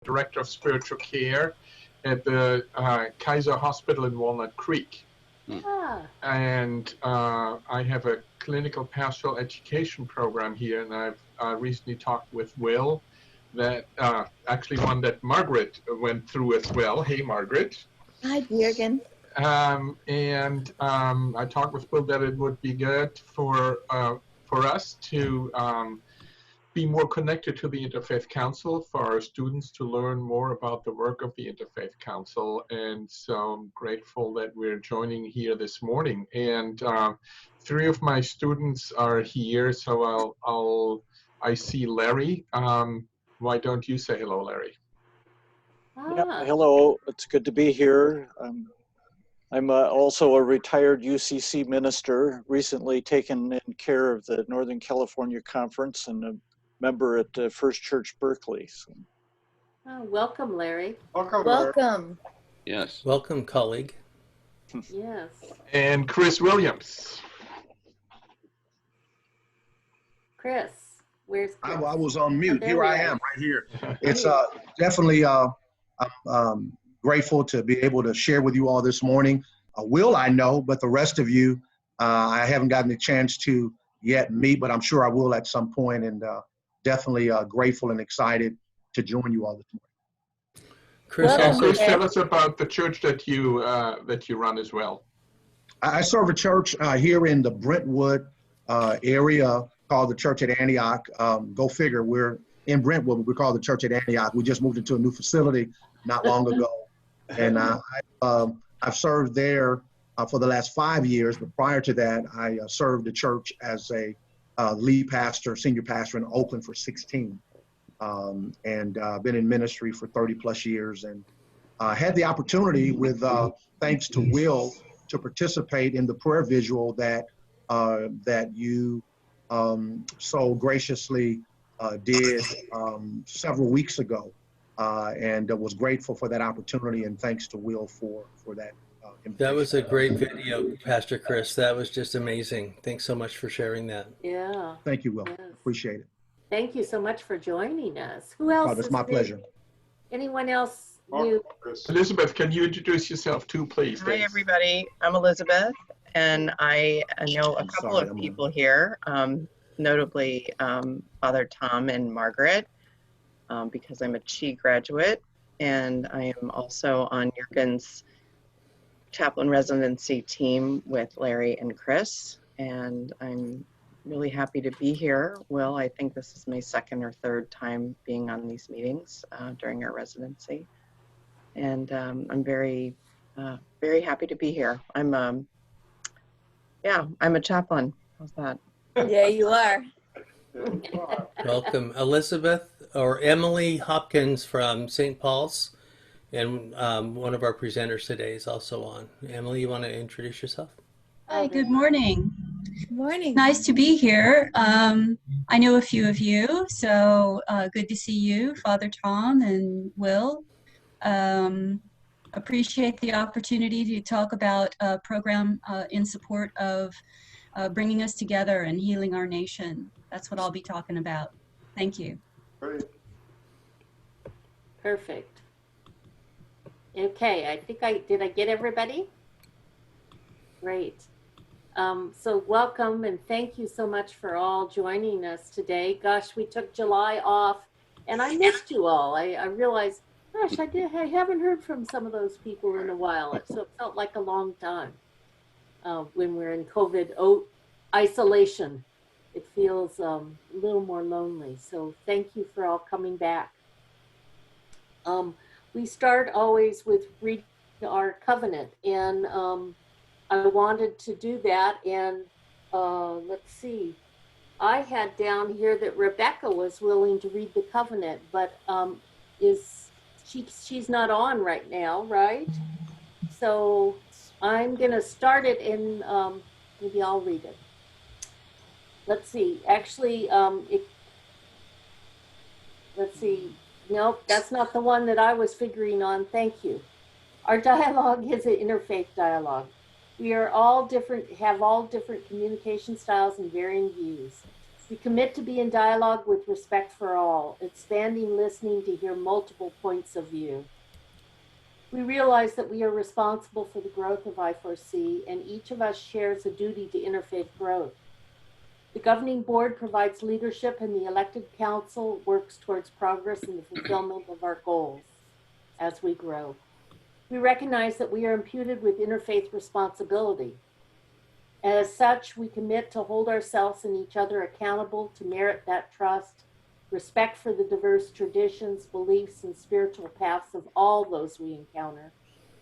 Director of Spiritual Care at the Kaiser Hospital in Walnut Creek. And I have a clinical pastoral education program here, and I've recently talked with Will, that actually one that Margaret went through as well. Hey, Margaret. Hi, Jürgen. And I talked with Will that it would be good for us to be more connected to the Interfaith Council, for our students to learn more about the work of the Interfaith Council. And so I'm grateful that we're joining here this morning. And 3 of my students are here, so I see Larry. Why don't you say hello, Larry? Yeah, hello, it's good to be here. I'm also a retired UCC minister, recently taken in care of the Northern California Conference and a member at First Church Berkeley. So. Welcome, Larry. Welcome. Yes. Welcome, colleague. Yes. And Chris Williams. Chris, where's Chris? I was on mute. Here I am, right here. It's definitely grateful to be able to share with you all this morning. Will I know, but the rest of you, I haven't gotten a chance to yet meet, but I'm sure I will at some point, and definitely grateful and excited to join you all this morning. Chris, tell us about the church that you run as well. I serve a church here in the Brentwood area called the Church at Antioch. Go figure, we're in Brentwood, but we call the Church at Antioch. We just moved into a new facility not long ago. And I've served there for the last 5 years, but prior to that, I served the church as a lead pastor, senior pastor in Oakland for 16. And been in ministry for 30 plus years, and had the opportunity with, thanks to Will, to participate in the prayer visual that you so graciously did several weeks ago, and was grateful for that opportunity, and thanks to Will for that. That was a great video, Pastor Chris. That was just amazing. Thanks so much for sharing that. Yeah. Thank you, Will. Yes. Appreciate it. Thank you so much for joining us. Who else? It's my pleasure. Anyone else new? Elizabeth, can you introduce yourself too, please? Hi, everybody. I'm Elizabeth, and I know a couple of people here, notably Father Tom and Margaret, because I'm a Chi graduate, and I am also on Jürgen's chaplain residency team with Larry and Chris, and I'm really happy to be here. Will, I think this is my 2nd or 3rd time being on these meetings during our residency, and I'm very, very happy to be here. I'm a chaplain. How's that? Yeah, you are. Welcome, Elizabeth, or Emily Hopkins from St. Paul's, and one of our presenters today is also on. Emily, you want to introduce yourself? Hi, good morning. Good morning. Nice to be here. I know a few of you, so good to see you, Father Tom and Will. Appreciate the opportunity to talk about a program in support of bringing us together and healing our nation. That's what I'll be talking about. Thank you. Perfect. Okay, I think did I get everybody? Great. So welcome and thank you so much for all joining us today. Gosh, we took July off and I missed you all. I realized, gosh, I haven't heard from some of those people in a while. So it felt like a long time when we're in COVID isolation. It feels a little more lonely. So thank you for all coming back. We start always with reading our covenant, and I wanted to do that, and let's see. I had down here that Rebecca was willing to read the covenant, but she's not on right now, right? So I'm gonna start it and maybe I'll read it. Let's see, actually, let's see. Nope, that's not the one that I was figuring on. Thank you. Our dialogue is an interfaith dialogue. We are all different, have all different communication styles and varying views. We commit to be in dialogue with respect for all, expanding listening to hear multiple points of view. We realize that we are responsible for the growth of I4C, and each of us shares a duty to interfaith growth. The governing board provides leadership, and the elected council works towards progress in the fulfillment of our goals as we grow. We recognize that we are imputed with interfaith responsibility. As such, we commit to hold ourselves and each other accountable to merit that trust, respect for the diverse traditions, beliefs, and spiritual paths of all those we encounter,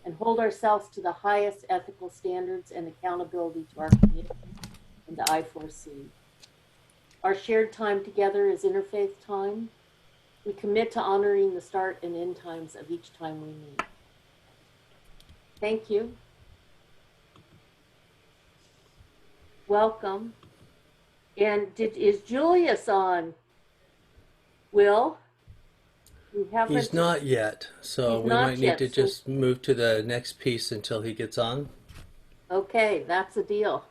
and hold ourselves to the highest ethical standards and accountability to our community and to I4C. Our shared time together is interfaith time. We commit to honoring the start and end times of each time we meet. Thank you. Welcome. And is Julius on? Will? He's not yet, so we might need to just move to the next piece until he gets on. Okay, that's a deal.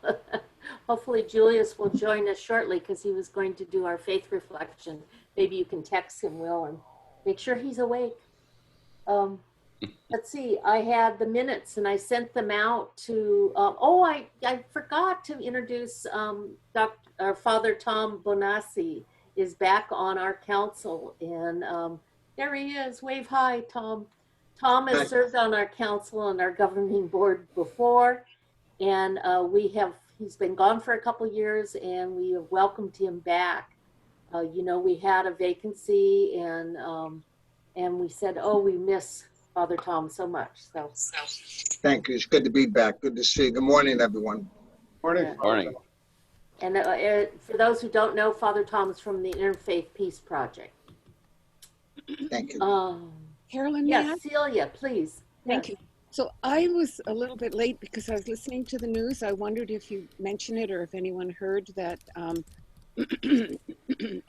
Hopefully Julius will join us shortly because he was going to do our faith reflection. Maybe you can text him, Will, and make sure he's awake. Let's see, I had the minutes and I sent them out to, I forgot to introduce Father Tom Bonassi is back on our council, and there he is. Wave hi, Tom. Tom has served on our council and our governing board before, and he's been gone for a couple years, and we have welcomed him back. We had a vacancy, and we said, oh, we miss Father Tom so much. So thank you. It's good to be back. Good to see you. Good morning, everyone. Morning. Yeah. Morning. And for those who don't know, Father Tom is from the Interfaith Peace Project. Thank you. Carolyn, Yes, Celia, please. Thank Yes. you. So I was a little bit late because I was listening to the news. I wondered if you mentioned it or if anyone heard that.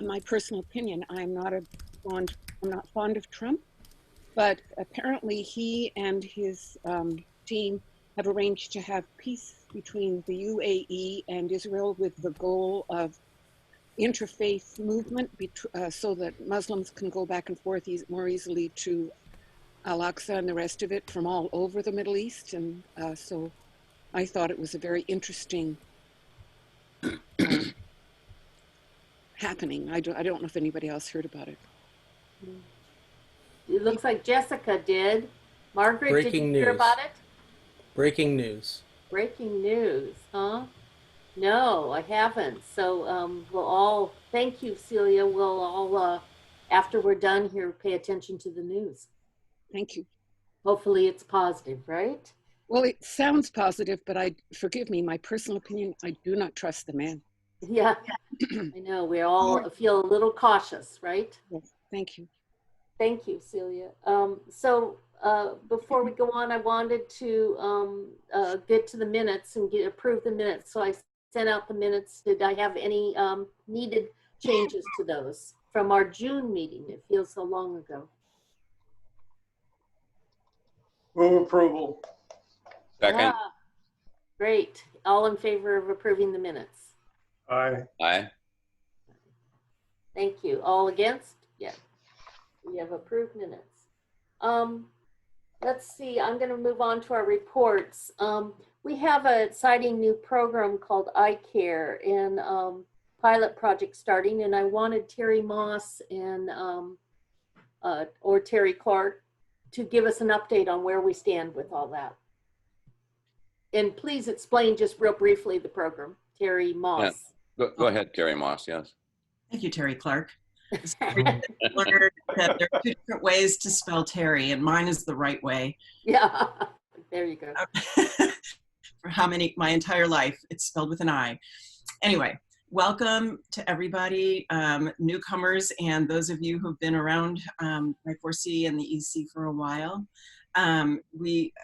My personal opinion, I'm not fond of Trump, but apparently he and his team have arranged to have peace between the UAE and Israel with the goal of interfaith movement so that Muslims can go back and forth more easily to Al-Aqsa and the rest of it from all over the Middle East. And so I thought it was a very interesting happening. I don't know if anybody else heard about it. It looks like Jessica did. Margaret, did you hear about it? Breaking news. Breaking news, huh? No, I haven't. So we'll all, thank you, Celia. We'll all, after we're done here, pay attention to the news. Thank you. Hopefully it's positive, right? Well, it sounds positive, but forgive me, my personal opinion, I do not trust the man. Yeah, I know. We all feel a little cautious, right? Yes, thank you. Thank you, Celia. Before we go on, I wanted to get to the minutes and approve the minutes. So I sent out the minutes. Did I have any needed changes to those from our June meeting? It feels so long ago. Move approval. Second. Ah, great. All in favor of approving the minutes? Aye. Aye. Thank you. All against? Yes. We have approved minutes. Let's see, I'm going to move on to our reports. We have an exciting new program called iCare and pilot project starting, and I wanted Terry Moss and or Terry Clark to give us an update on where we stand with all that. And please explain just real briefly the program, Terry Moss. Yeah. Go ahead, Terry Moss, yes. Thank you, Terry Clark. Learned that there are two different ways to spell Terry, and mine is the right way. Yeah, there you go. For my entire life, it's spelled with an I. Anyway, welcome to everybody, newcomers, and those of you who've been around I4C and the EC for a while. Hopefully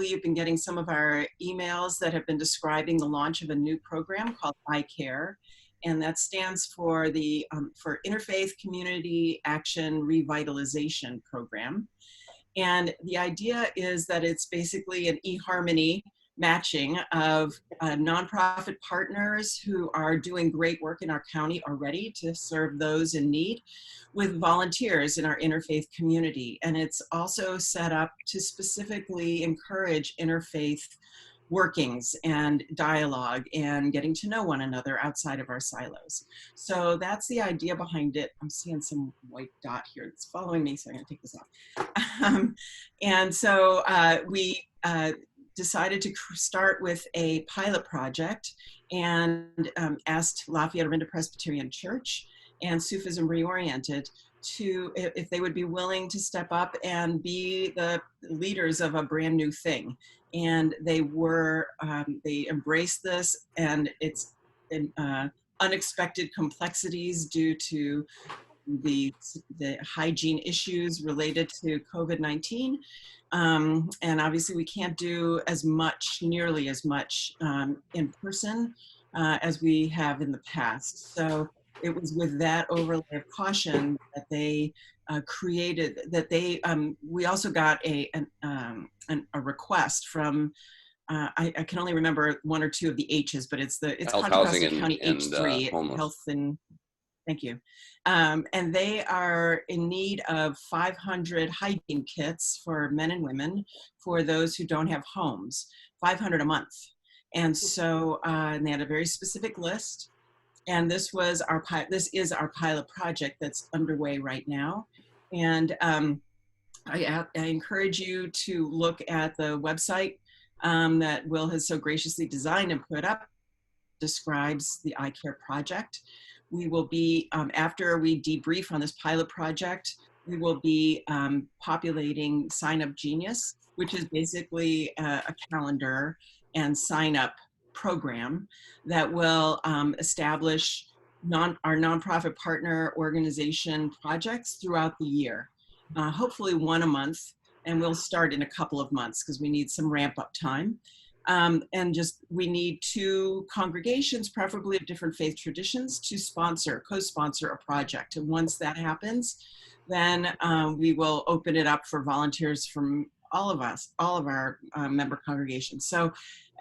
you've been getting some of our emails that have been describing the launch of a new program called iCare. And that stands for the for Interfaith Community Action Revitalization Program. And the idea is that it's basically an eHarmony matching of nonprofit partners who are doing great work in our county already to serve those in need with volunteers in our interfaith community. And it's also set up to specifically encourage interfaith workings and dialogue and getting to know one another outside of our silos. So that's the idea behind it. I'm seeing some white dot here that's following me, so I'm gonna take this off. And so we decided to start with a pilot project and asked Lafayette Orinda Presbyterian Church and Sufism Reoriented to, if they would be willing to step up and be the leaders of a brand new thing. And they were, they embraced this, and it's unexpected complexities due to the hygiene issues related to COVID-19. And obviously we can't do as much, nearly as much in person as we have in the past. So it was with that overlay of caution that they created, that they, we also got a request from, I can only remember one or two of the H's, but it's Health, Contra housing, Costa County and H3, homeless. health and, thank you. And they are in need of 500 hygiene kits for men and women for those who don't have homes, 500 a month. And so, and they had a very specific list. And this is our pilot project that's underway right now. And I encourage you to look at the website that Will has so graciously designed and put up, describes the iCare project. We will be, after we debrief on this pilot project, we will be populating Sign Up Genius, which is basically a calendar and sign up program that will establish our nonprofit partner organization projects throughout the year, hopefully one a month, and we'll start in a couple of months because we need some ramp up time. And just, we need 2 congregations, preferably of different faith traditions, to co-sponsor a project. And once that happens, then we will open it up for volunteers from all of our member congregations. So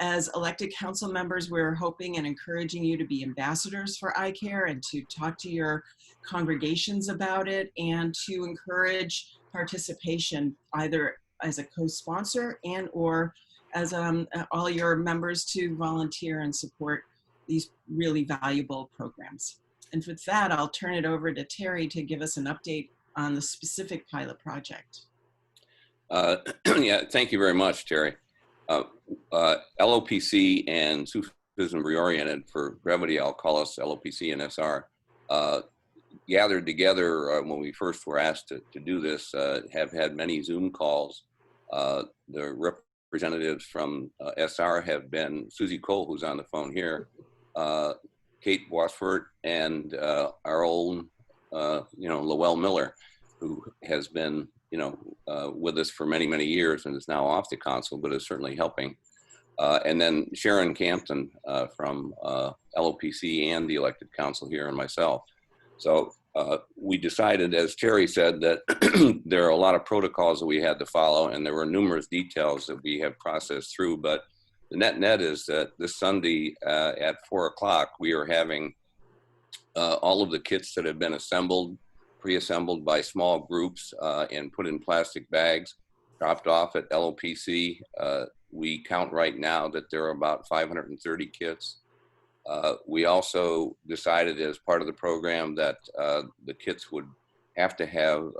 as elected council members, we're hoping and encouraging you to be ambassadors for iCare and to talk to your congregations about it and to encourage participation either as a co-sponsor and or as all your members to volunteer and support these really valuable programs. And with that, I'll turn it over to Terry to give us an update on the specific pilot project. Yeah, thank you very much, Terry. LOPC and Sufism Reoriented, for brevity, I'll call us LOPC and SR, gathered together when we first were asked to do this, have had many Zoom calls. The representatives from SR have been Susie Cole, who's on the phone here, Kate Wasford, and our own, Lowell Miller, who has been, with us for many, many years and is now off the council, but is certainly helping. And then Sharon Campton from LOPC and the elected council here, and myself. So we decided, as Terry said, that there are a lot of protocols that we had to follow, and there were numerous details that we have processed through. But the net is that this Sunday at 4 o'clock, we are having all of the kits that have been pre-assembled by small groups and put in plastic bags, dropped off at LOPC. We count right now that there are about 530 kits. We also decided as part of the program that the kits would have to have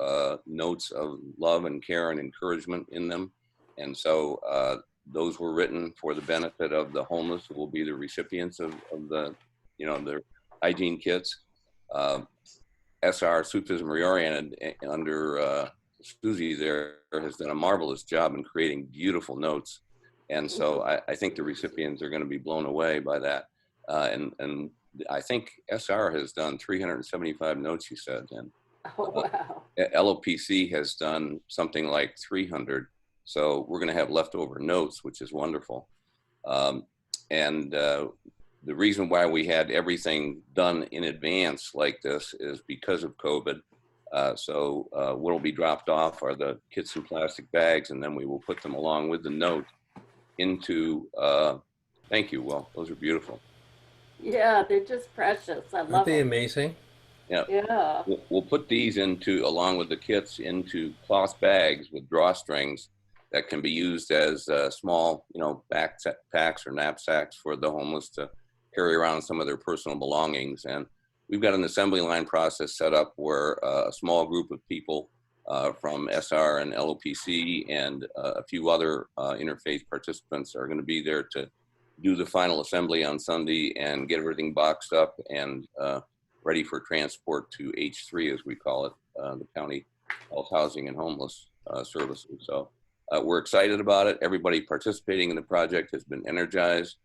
notes of love and care and encouragement in them. And so those were written for the benefit of the homeless who will be the recipients of the, their hygiene kits. SR, Sufism Reoriented, under Susie there, has done a marvelous job in creating beautiful notes. And so I think the recipients are going to be blown away by that. And I think SR has done 375 notes, he said. And Oh, wow. LOPC has done something like 300. So we're going to have leftover notes, which is wonderful. The reason why we had everything done in advance like this is because of COVID. So what will be dropped off are the kits in plastic bags, and then we will put them along with the note into, thank you. Well, those are beautiful. Yeah, they're just precious. I love Aren't they them. amazing? Yeah. Yeah. We'll put these into, along with the kits, into cloth bags with drawstrings that can be used as small, backpacks or knapsacks for the homeless to carry around some of their personal belongings. And we've got an assembly line process set up where a small group of people from SR and LOPC and a few other interfaith participants are going to be there to do the final assembly on Sunday and get everything boxed up and ready for transport to H3, as we call it, the County Health, Housing, and Homeless Services. So we're excited about it. Everybody participating in the project has been energized.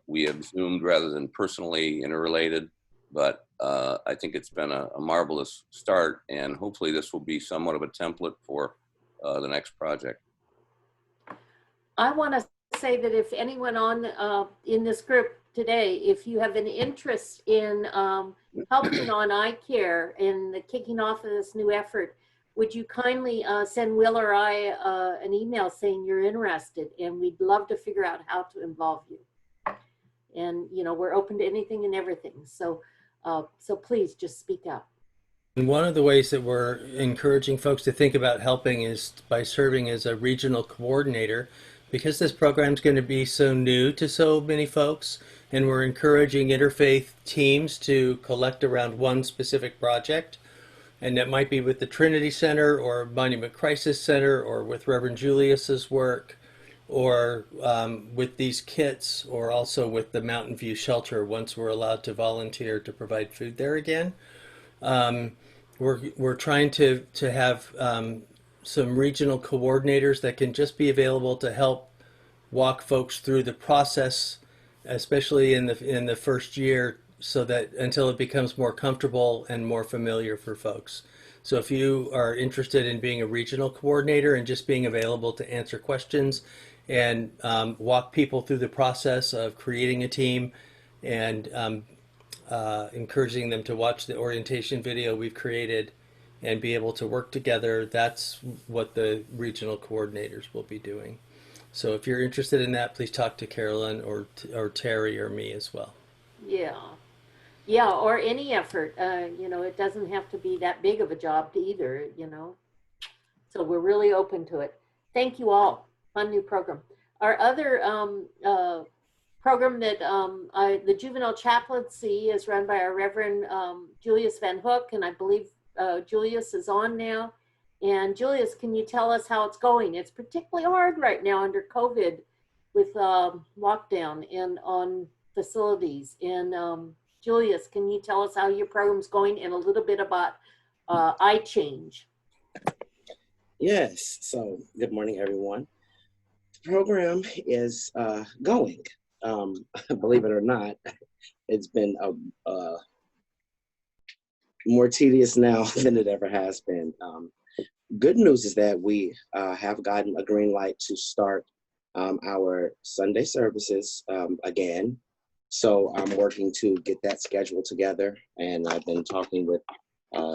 We have Zoomed rather than personally interrelated, but I think it's been a marvelous start, and hopefully this will be somewhat of a template for the next project. I want to say that if anyone on in this group today, if you have an interest in helping on eye care and the kicking off of this new effort, would you kindly send Will or I an email saying you're interested, and we'd love to figure out how to involve you. And we're open to anything and everything. So so please just speak up. And one of the ways that we're encouraging folks to think about helping is by serving as a regional coordinator, because this program is going to be so new to so many folks, and we're encouraging interfaith teams to collect around one specific project. And that might be with the Trinity Center or Monument Crisis Center or with Reverend Julius's work, or with these kits, or also with the Mountain View Shelter once we're allowed to volunteer to provide food there again. We're trying to have some regional coordinators that can just be available to help walk folks through the process, especially in the first year, so that until it becomes more comfortable and more familiar for folks. So if you are interested in being a regional coordinator and just being available to answer questions and walk people through the process of creating a team and encouraging them to watch the orientation video we've created and be able to work together, that's what the regional coordinators will be doing. So if you're interested in that, please talk to Carolyn or Terry or me as well. Yeah, or any effort. It doesn't have to be that big of a job either, So we're really open to it. Thank you all. Fun new program. Our other program that the Juvenile Chaplaincy is run by our Reverend Julius Van Hook, and I believe Julius is on now. And Julius, can you tell us how it's going? It's particularly hard right now under COVID with lockdown and on facilities. And Julius, can you tell us how your program's going and a little bit about eye change? Yes, so good morning, everyone. The program is going. Believe it or not, it's been more tedious now than it ever has been. Good news is that we have gotten a green light to start our Sunday services again. So I'm working to get that schedule together, and I've been talking with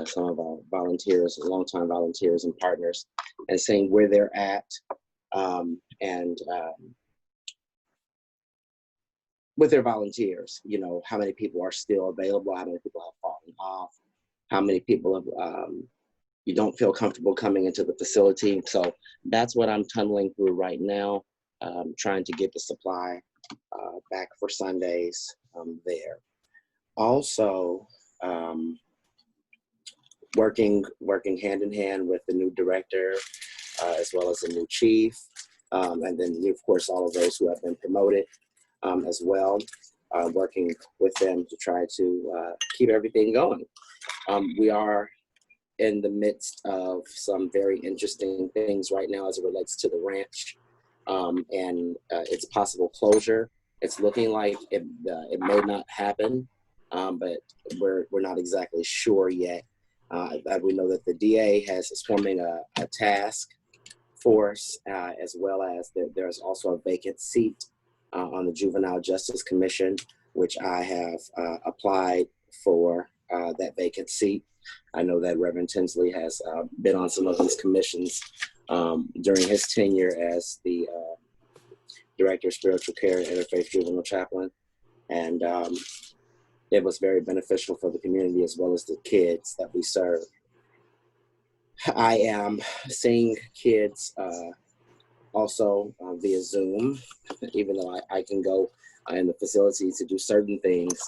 some of our volunteers, longtime volunteers and partners, and seeing where they're at, and with their volunteers, how many people are still available, how many people have fallen off, how many people have, you don't feel comfortable coming into the facility. So that's what I'm tunneling through right now, trying to get the supply back for Sundays there. Also, working hand in hand with the new director, as well as the new chief, and then of course all of those who have been promoted as well, working with them to try to keep everything going. We are in the midst of some very interesting things right now as it relates to the ranch and its possible closure. It's looking like it may not happen, but we're not exactly sure yet. We know that the DA is forming a task force, as well as there's also a vacant seat on the Juvenile Justice Commission, which I have applied for that vacant seat. I know that Reverend Tinsley has been on some of these commissions during his tenure as the Director of Spiritual Care and Interfaith Juvenile Chaplain. And it was very beneficial for the community as well as the kids that we serve. I am seeing kids also via Zoom, even though I can go in the facility to do certain things.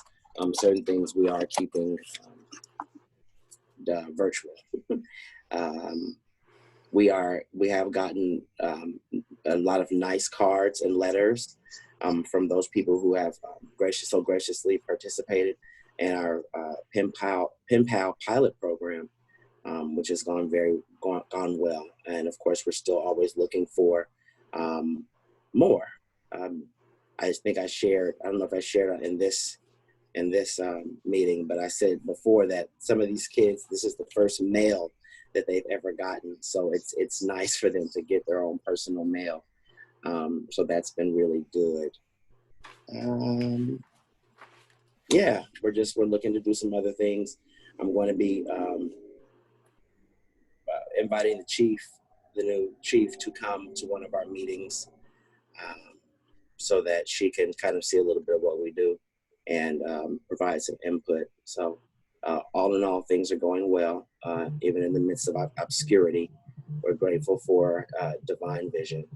Certain things we are keeping virtual. We have gotten a lot of nice cards and letters from those people who have so graciously participated in our pen pal pilot program, which has gone well. And of course, we're still always looking for more. I think I don't know if I shared in this meeting, but I said before that some of these kids, this is the first mail that they've ever gotten. So it's nice for them to get their own personal mail. So that's been really good. Yeah, we're looking to do some other things. I'm going to be inviting the new chief, to come to one of our meetings, so that she can kind of see a little bit of what we do and provide some input. So all in all, things are going well, even in the midst of obscurity. We're grateful for divine vision.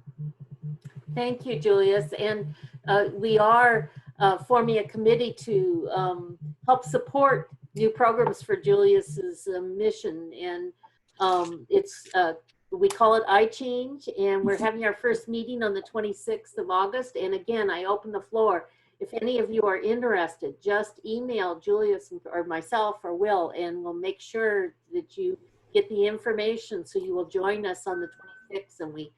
Thank you, Julius. And we are forming a committee to help support new programs for Julius's mission. And we call it iChange, and we're having our first meeting on the 26th of August. And again, I open the floor. If any of you are interested, just email Julius or myself or Will, and we'll make sure that you get the information so you will join us on the 26th, and we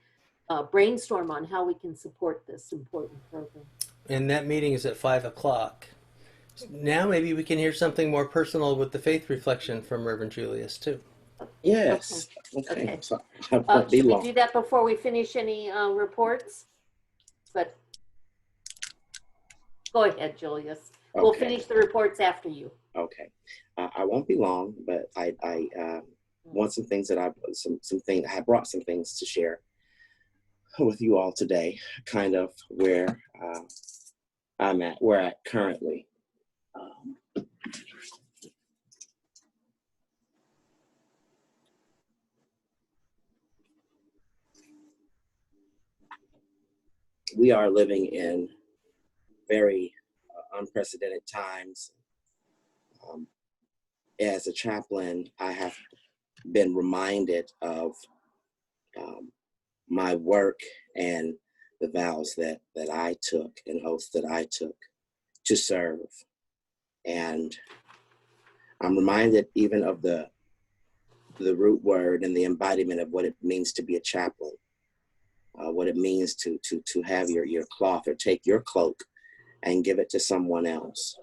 brainstorm on how we can support this important program. And that meeting is at 5 o'clock. Now maybe we can hear something more personal with the faith reflection from Reverend Julius too. Yes. Okay. So I won't Should be we long. do that before we finish any reports? But go ahead, Julius. Okay. We'll finish the reports after you. Okay. I won't be long, but I want some things that I brought some things to share with you all today, kind of where I'm at currently. We are living in very unprecedented times. As a chaplain, I have been reminded of my work and the vows that I took and oaths that I took to serve. And I'm reminded even of the root word and the embodiment of what it means to be a chaplain. What it means to have your cloth or take your cloak and give it to someone else.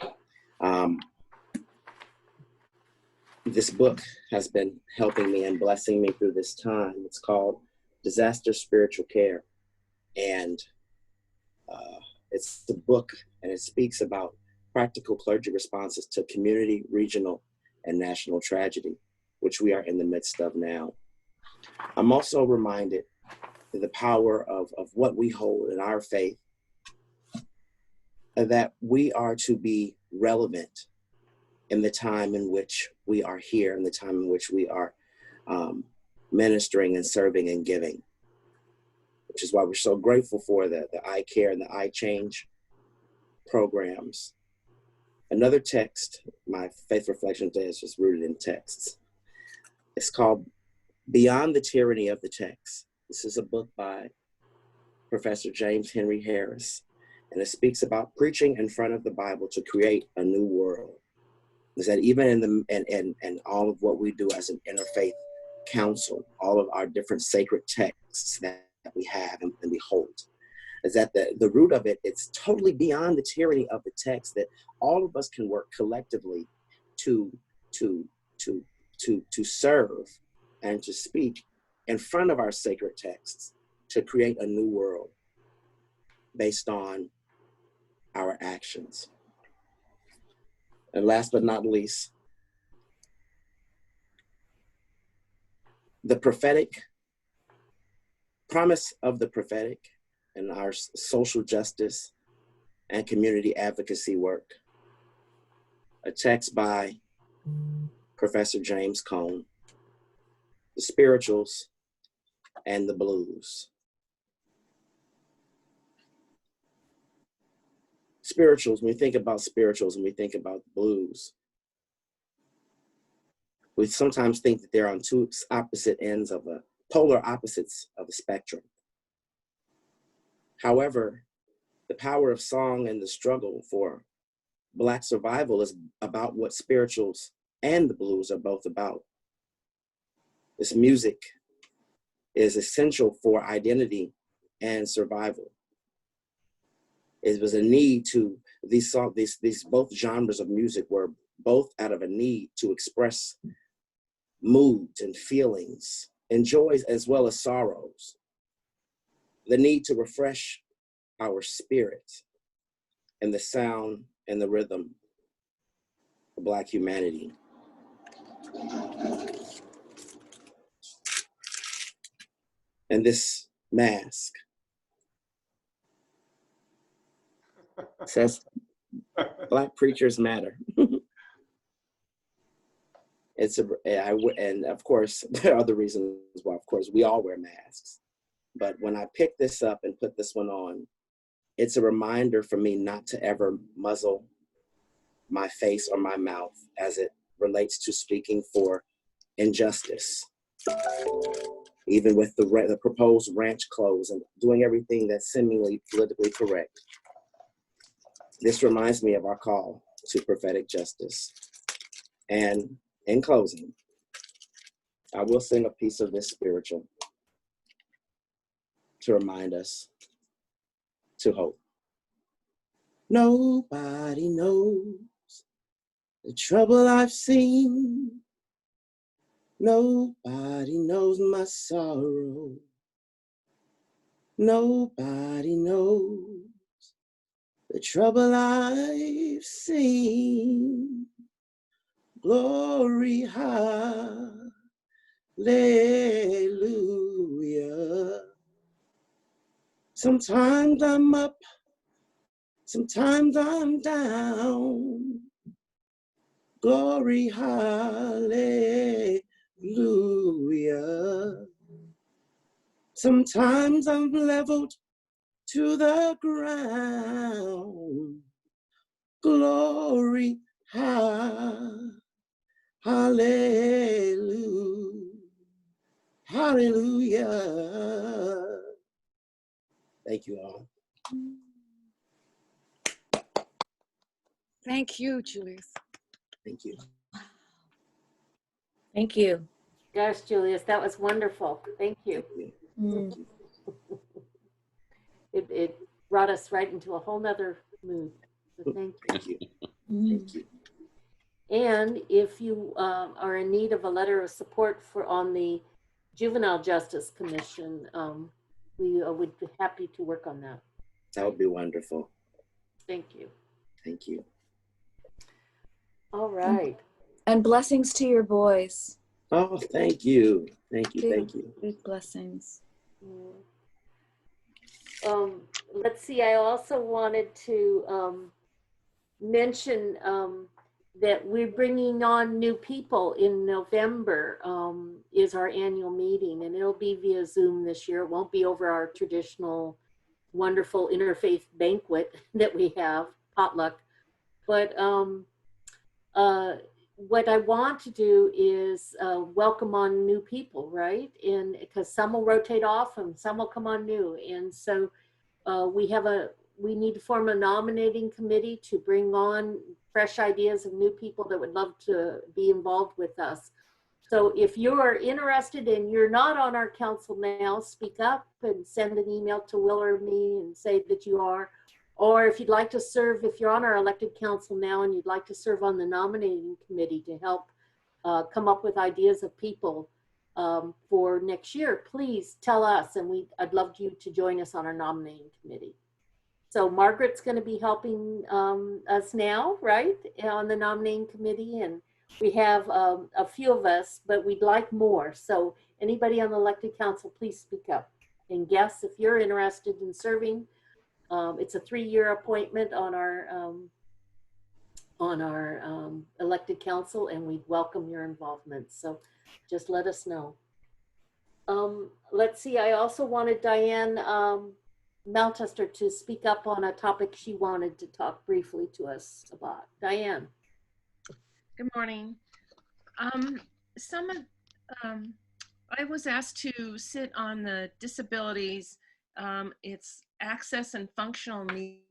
This book has been helping me and blessing me through this time. It's called Disaster Spiritual Care. And it's the book, and it speaks about practical clergy responses to community, regional, and national tragedy, which we are in the midst of now. I'm also reminded the power of what we hold in our faith, and that we are to be relevant in the time in which we are here, in the time in which we are ministering and serving and giving, which is why we're so grateful for the iCare and the iChange programs. Another text, my faith reflection today is just rooted in texts. It's called Beyond the Tyranny of the Text. This is a book by Professor James Henry Harris, and it speaks about preaching in front of the Bible to create a new world. Is that even in and all of what we do as an interfaith council, all of our different sacred texts that we have and we hold, is that the root of it, it's totally beyond the tyranny of the text, that all of us can work collectively to serve and to speak in front of our sacred texts to create a new world based on our actions. And last but not least, the prophetic promise of the prophetic and our social justice and community advocacy work. A text by Professor James Cone, The Spirituals and the Blues. Spirituals, when we think about spirituals and we think about blues, we sometimes think that they're on two opposite ends of polar opposites of a spectrum. However, the power of song and the struggle for Black survival is about what spirituals and the blues are both about. This music is essential for identity and survival. It was a need to, these both genres of music were both out of a need to express moods and feelings and joys as well as sorrows. The need to refresh our spirit and the sound and the rhythm of Black humanity. And this mask says, Black preachers matter. And of course, there are other reasons why, of course, we all wear masks. But when I picked this up and put this one on, it's a reminder for me not to ever muzzle my face or my mouth as it relates to speaking for injustice. Even with the proposed ranch close and doing everything that's seemingly politically correct. This reminds me of our call to prophetic justice. And in closing, I will sing a piece of this spiritual to remind us to hope. Nobody knows the trouble I've seen. Nobody knows my sorrow. Nobody knows the trouble I've seen. Glory, hallelujah. Sometimes I'm up, sometimes I'm down. Glory, hallelujah. Sometimes I'm leveled to the ground. Glory, hallelujah. Hallelujah. Thank you all. Thank you, Julius. Thank you. Thank you. Gosh, Julius, that was wonderful. Thank you. Mm. It brought us right into a whole nother mood. So thank you. Thank you. Thank you. And if you are in need of a letter of support on the Juvenile Justice Commission, we would be happy to work on that. That would be wonderful. Thank you. Thank you. All right. And blessings to your boys. Oh, thank you. Thank you. Big, Thank you. big blessings. Let's see, I also wanted to mention that we're bringing on new people in November is our annual meeting, and it'll be via Zoom this year. It won't be over our traditional wonderful interfaith banquet that we have, potluck. But what I want to do is welcome on new people, right? And because some will rotate off and some will come on new. And so we need to form a nominating committee to bring on fresh ideas of new people that would love to be involved with us. So if you're interested and you're not on our council now, speak up and send an email to Will or me and say that you are. Or if you'd like to serve, if you're on our elected council now and you'd like to serve on the nominating committee to help come up with ideas of people for next year, please tell us, and I'd love you to join us on our nominating committee. So Margaret's going to be helping us now, right, on the nominating committee, and we have a few of us, but we'd like more. So anybody on the elected council, please speak up. and guests if you're interested in serving. It's a 3-year appointment on our elected council, and we'd welcome your involvement. So just let us know. Let's see, I also wanted Diane Maltester to speak up on a topic she wanted to talk briefly to us about. Diane. Good morning. I was asked to sit on the disabilities. It's Access and Functional Needs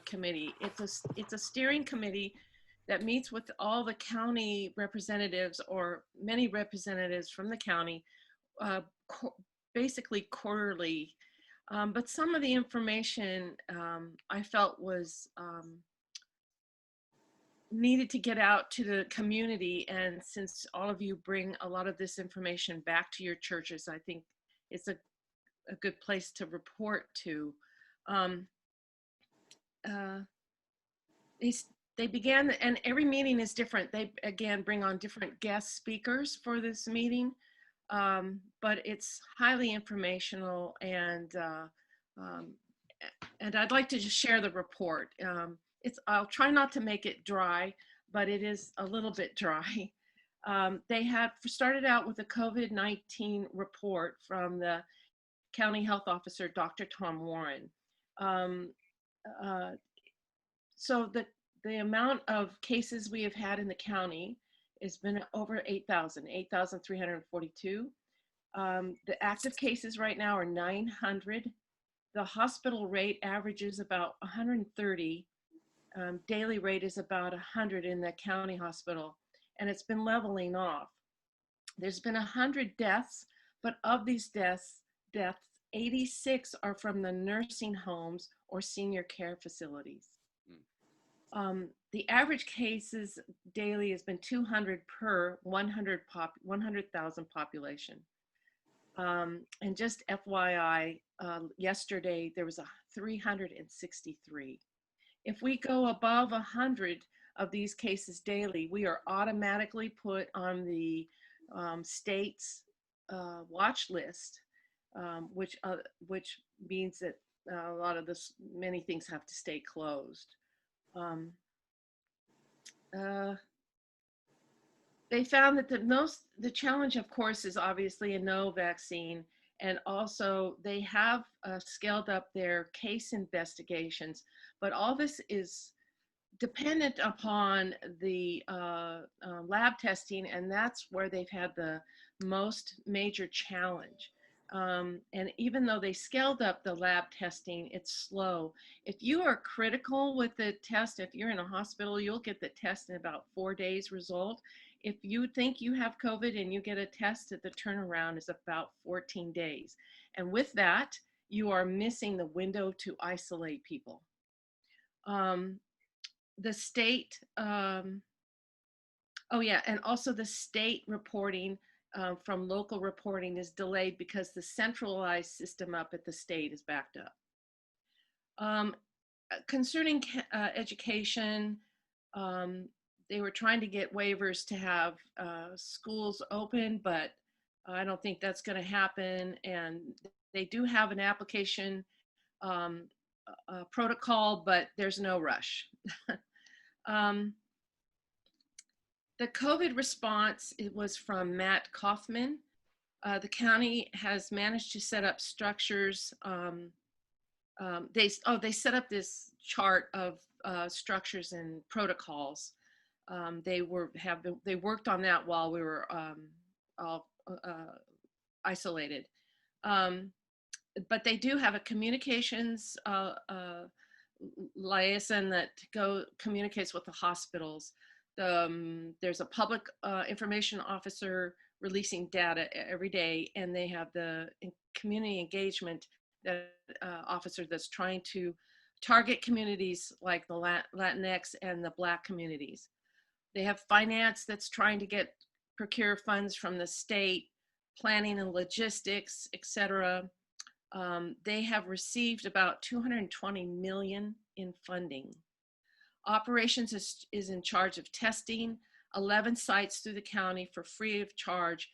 Committee. It's a steering committee that meets with all the county representatives or many representatives from the county, basically quarterly. But some of the information I felt was needed to get out to the community, and since all of you bring a lot of this information back to your churches, I think it's a good place to report to. They began, and every meeting is different. They again bring on different guest speakers for this meeting, but it's highly informational, and I'd like to just share the report. I'll try not to make it dry, but it is a little bit dry. They had started out with a COVID-19 report from the county health officer, Dr. Tom Warren. So the amount of cases we have had in the county has been over 8,342. The active cases right now are 900. The hospital rate averages about 130. Daily rate is about 100 in the county hospital, and it's been leveling off. There's been 100 deaths, but of these deaths, 86 are from the nursing homes or senior care facilities. The average cases daily has been 200 per 100,000 population. And just FYI, yesterday there was 363. If we go above 100 of these cases daily, we are automatically put on the state's watch list, which means that many things have to stay closed. They found that the challenge, of course, is obviously a no vaccine, and also they have scaled up their case investigations, but all this is dependent upon the lab testing, and that's where they've had the most major challenge. And even though they scaled up the lab testing, it's slow. If you are critical with the test, if you're in a hospital, you'll get the test in about 4 days result. If you think you have COVID and you get a test, the turnaround is about 14 days. And with that, you are missing the window to isolate people. The state, and also the state reporting from local reporting is delayed because the centralized system up at the state is backed up. Concerning education, they were trying to get waivers to have schools open, but I don't think that's going to happen. And they do have an application protocol, but there's no rush. The COVID response, it was from Matt Kaufman. The county has managed to set up structures. They set up this chart of structures and protocols. They worked on that while we were all isolated. But they do have a communications liaison that communicates with the hospitals. There's a public information officer releasing data every day, and they have the community engagement officer that's trying to target communities like the Latinx and the Black communities. They have finance that's trying to procure funds from the state, planning and logistics, etc. They have received about $220 million in funding. Operations is in charge of testing 11 sites through the county for free of charge.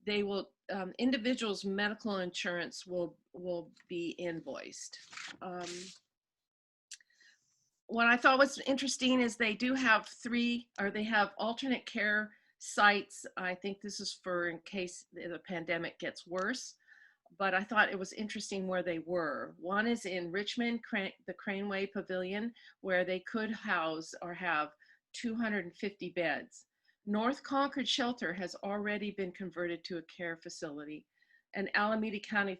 they will, individuals' medical insurance will be invoiced. What I thought was interesting is they do have they have alternate care sites. I think this is for in case the pandemic gets worse, but I thought it was interesting where they were. One is in Richmond, the Craneway Pavilion, where they could house or have 250 beds. North Concord Shelter has already been converted to a care facility, and Alameda County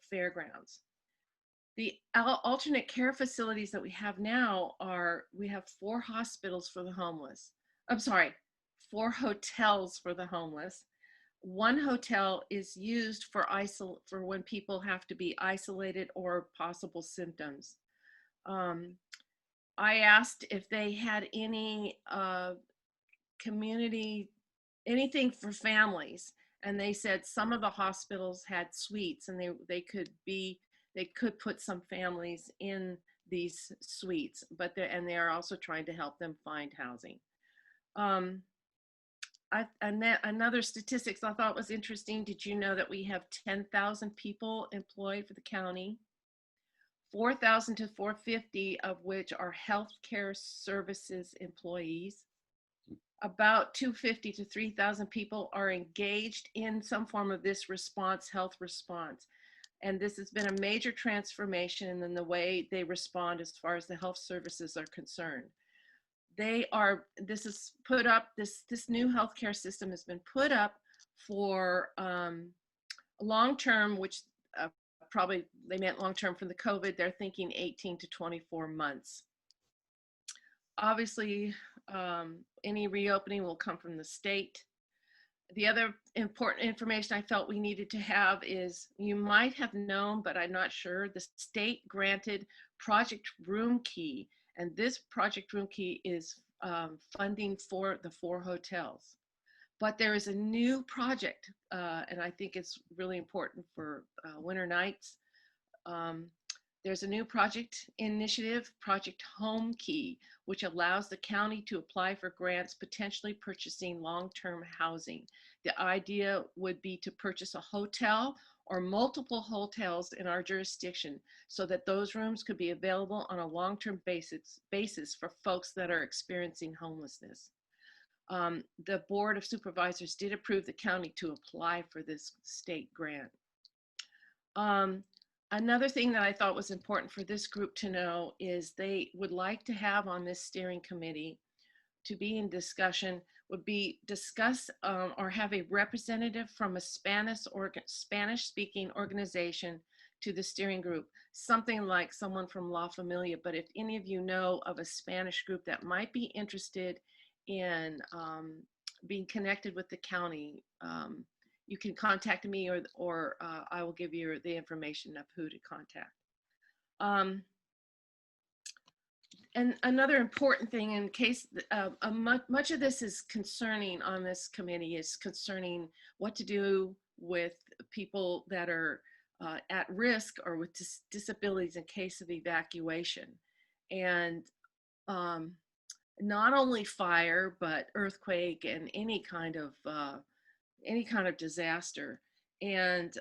Fairgrounds. The alternate care facilities that we have now we have 4 hospitals for the homeless. I'm sorry, 4 hotels for the homeless. One hotel is used for when people have to be isolated or possible symptoms. I asked if they had any anything for families, and they said some of the hospitals had suites, and they could put some families in these suites, but they are also trying to help them find housing. Another statistics I thought was interesting. Did you know that we have 10,000 people employed for the county? 4,000 to 450 of which are healthcare services employees. About 250 to 3,000 people are engaged in some form of this health response. And this has been a major transformation in the way they respond as far as the health services are concerned. This new healthcare system has been put up for long-term, which probably they meant long-term from the COVID. They're thinking 18 to 24 months. Obviously, any reopening will come from the state. The other important information I felt we needed to have is, you might have known, but I'm not sure, the state granted Project Room Key, and this Project Room Key is funding for the 4 hotels. But there is a new project, and I think it's really important for winter nights. There's a new project initiative, Project Home Key, which allows the county to apply for grants, potentially purchasing long-term housing. The idea would be to purchase a hotel or multiple hotels in our jurisdiction so that those rooms could be available on a long-term basis for folks that are experiencing homelessness. The Board of Supervisors did approve the county to apply for this state grant. Another thing that I thought was important for this group to know is they would like to have on this steering committee to be in discussion would be discuss or have a representative from a Spanish-speaking organization to the steering group, something like someone from La Familia. But if any of you know of a Spanish group that might be interested in being connected with the county, you can contact me, or I will give you the information of who to contact. And another important thing, in case much of this is concerning on this committee, is concerning what to do with people that are at risk or with disabilities in case of evacuation. And not only fire, but earthquake and any kind of disaster. And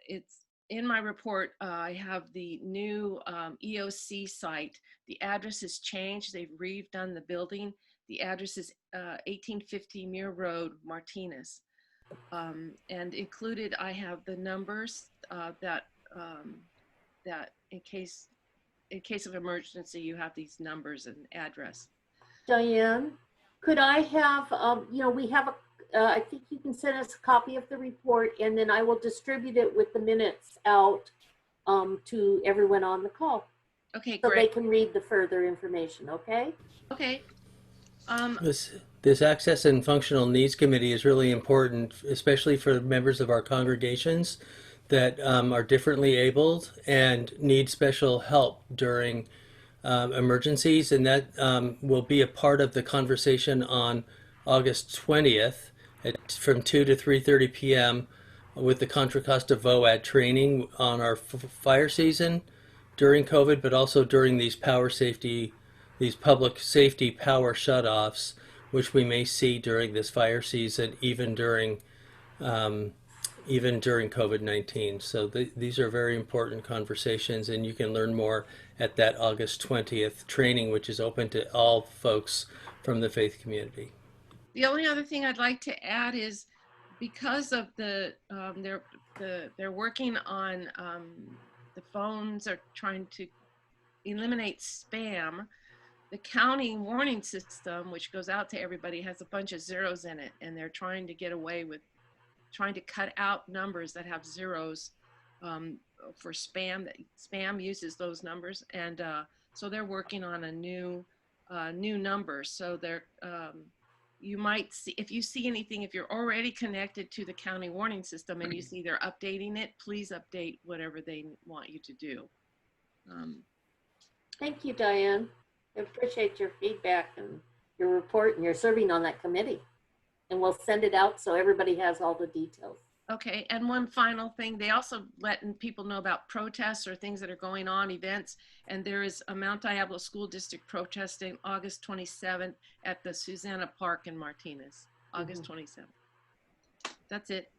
it's in my report, I have the new EOC site. The address has changed. They've redone the building. The address is 1850 Muir Road, Martinez. And included, I have the numbers that in case of emergency, you have these numbers and address. Diane, could I have, we have I think you can send us a copy of the report, and then I will distribute it with the minutes out to everyone on the call. Okay, so great. They can read the further information, okay? Okay. This Access and Functional Needs Committee is really important, especially for members of our congregations that are differently abled and need special help during emergencies, and that will be a part of the conversation on August 20th from 2 to 3:30 p.m. with the Contra Costa VOAD training on our fire season during COVID, but also during these public safety power shutoffs, which we may see during this fire season, even during even during COVID-19. So these are very important conversations, and you can learn more at that August 20th training, which is open to all folks from the faith community. The only other thing I'd like to add is because of they're working on the phones are trying to eliminate spam. The county warning system, which goes out to everybody, has a bunch of zeros in it, and they're trying to get away with trying to cut out numbers that have zeros for spam. That spam uses those numbers, and so they're working on a new number. So they're you might see, if you see anything, if you're already connected to the county warning system and you see they're updating it, please update whatever they want you to do. Thank you, Diane. I appreciate your feedback and your report, and you're serving on that committee. And we'll send it out so everybody has all the details. Okay, and one final thing, they also letting people know about protests or things that are going on, events, and there is a Mount Diablo School District protesting August 27th at the Susanna Park in Martinez, August 27th. That's it.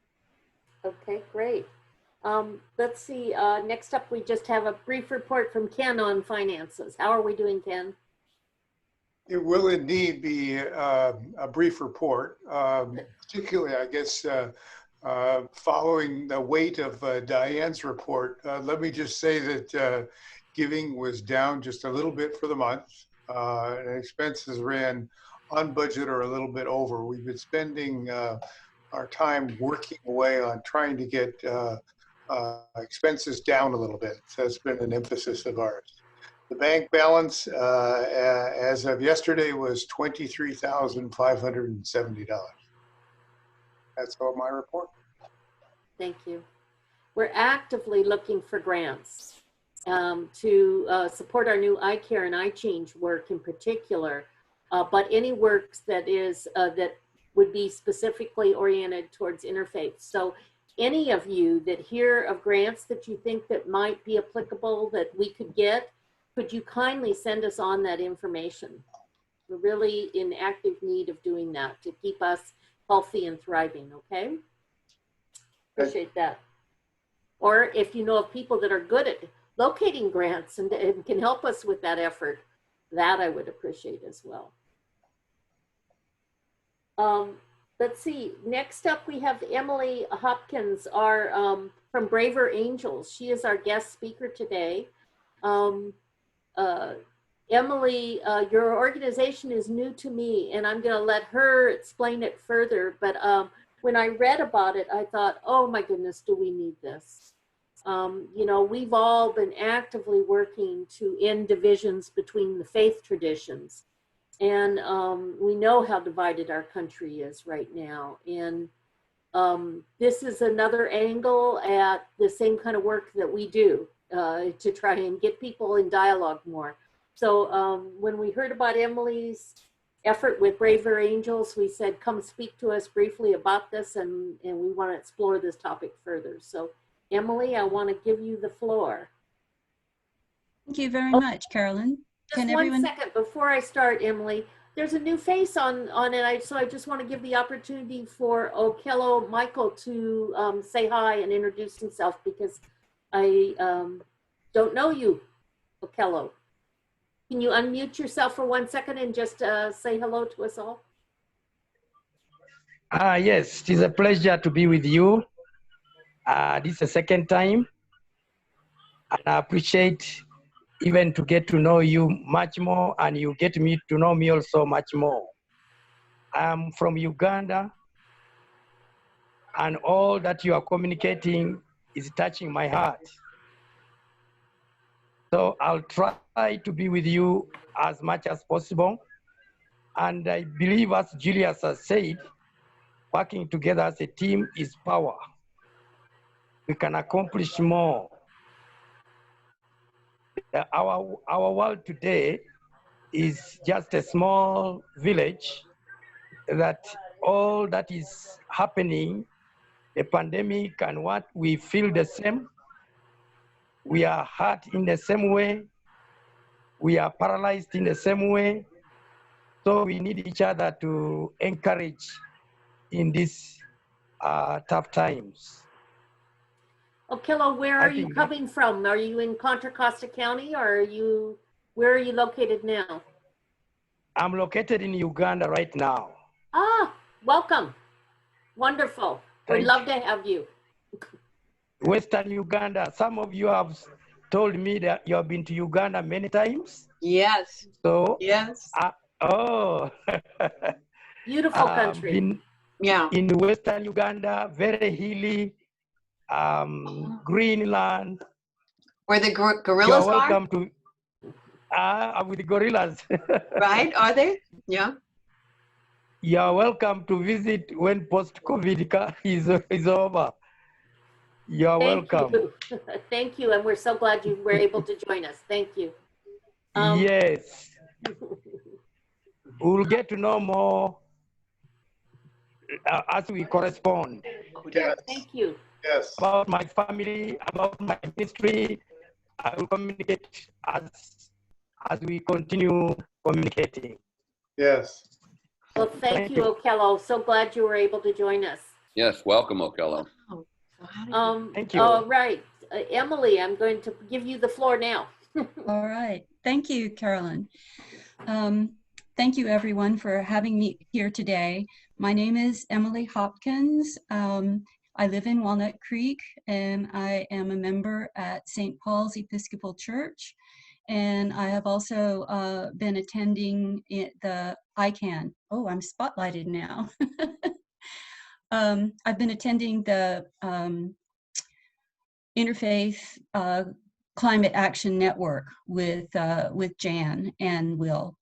Okay, great. Let's see, next up we just have a brief report from Ken on finances. How are we doing, Ken? It will indeed be a brief report, particularly, I guess, following the weight of Diane's report. Let me just say that giving was down just a little bit for the month, and expenses ran on budget or a little bit over. We've been spending our time working away on trying to get expenses down a little bit. So that's been an emphasis of ours. The bank balance as of yesterday was $23,570. That's all my report. Thank you. We're actively looking for grants to support our new iCare and iChange work in particular, but any works that is that would be specifically oriented towards interfaith. So any of you that hear of grants that you think that might be applicable that we could get, could you kindly send us on that information? We're really in active need of doing that to keep us healthy and thriving, okay? Appreciate that. Or if you know of people that are good at locating grants and can help us with that effort, that I would appreciate as well. Let's see, next up we have Emily Hopkins, our from Braver Angels. She is our guest speaker today. Emily, your organization is new to me, and I'm going to let her explain it further. But when I read about it, I thought, oh my goodness, do we need this? You know, we've all been actively working to end divisions between the faith traditions. And we know how divided our country is right now. And this is another angle at the same kind of work that we do to try and get people in dialogue more. So when we heard about Emily's effort with Braver Angels, we said, come speak to us briefly about this, and we want to explore this topic further. So Emily, I want to give you the floor. Thank you very much, Carolyn. Just one second before I start, Emily. There's a new face on it, so I just want to give the opportunity for Okello Michael to say hi and introduce himself, because I don't know you, Okello. Can you unmute yourself for 1 second and just say hello to us all? Yes, it is a pleasure to be with you. This is the second time, and I appreciate even to get to know you much more, and you get me to know me also much more. I'm from Uganda, and all that you are communicating is touching my heart. So I'll try to be with you as much as possible. And I believe, as Julius has said, working together as a team is power. We can accomplish more. Our world today is just a small village that all that is happening, the pandemic and what, we feel the same. We are hurt in the same way. We are paralyzed in the same way. So we need each other to encourage in this tough times. Okelo, where I are you think coming from? Are you in Contra Costa County, or where are you located now? I'm located in Uganda right now. Ah, welcome. Wonderful. We'd Thank love to have you. Western Uganda. Some of you have told me that you have been to Uganda many times. Yes. So, Yes. oh, Beautiful country. been in Western Uganda, very hilly, green land. Where the You gorillas are are? welcome to, with the gorillas. Right? Are they? Yeah. You are welcome to visit when post-COVID is over. You are welcome. You. Thank you, and we're so glad you were able to join us. Thank you. Yes. We'll get to know more as we correspond. Yes. Thank you. Yes. About my family, about my ministry, I will communicate as we continue communicating. Yes. Well, thank you, Okelo. So glad you were able to join us. Yes, welcome, Okelo. Thank you. All right. Emily, I'm going to give you the floor now. All right. Thank you, Carolyn. Thank you, everyone, for having me here today. My name is Emily Hopkins. I live in Walnut Creek, and I am a member at St. Paul's Episcopal Church. And I have also been attending the ICANN. Oh, I'm spotlighted now. I've been attending the Interfaith Climate Action Network with Jan and Will.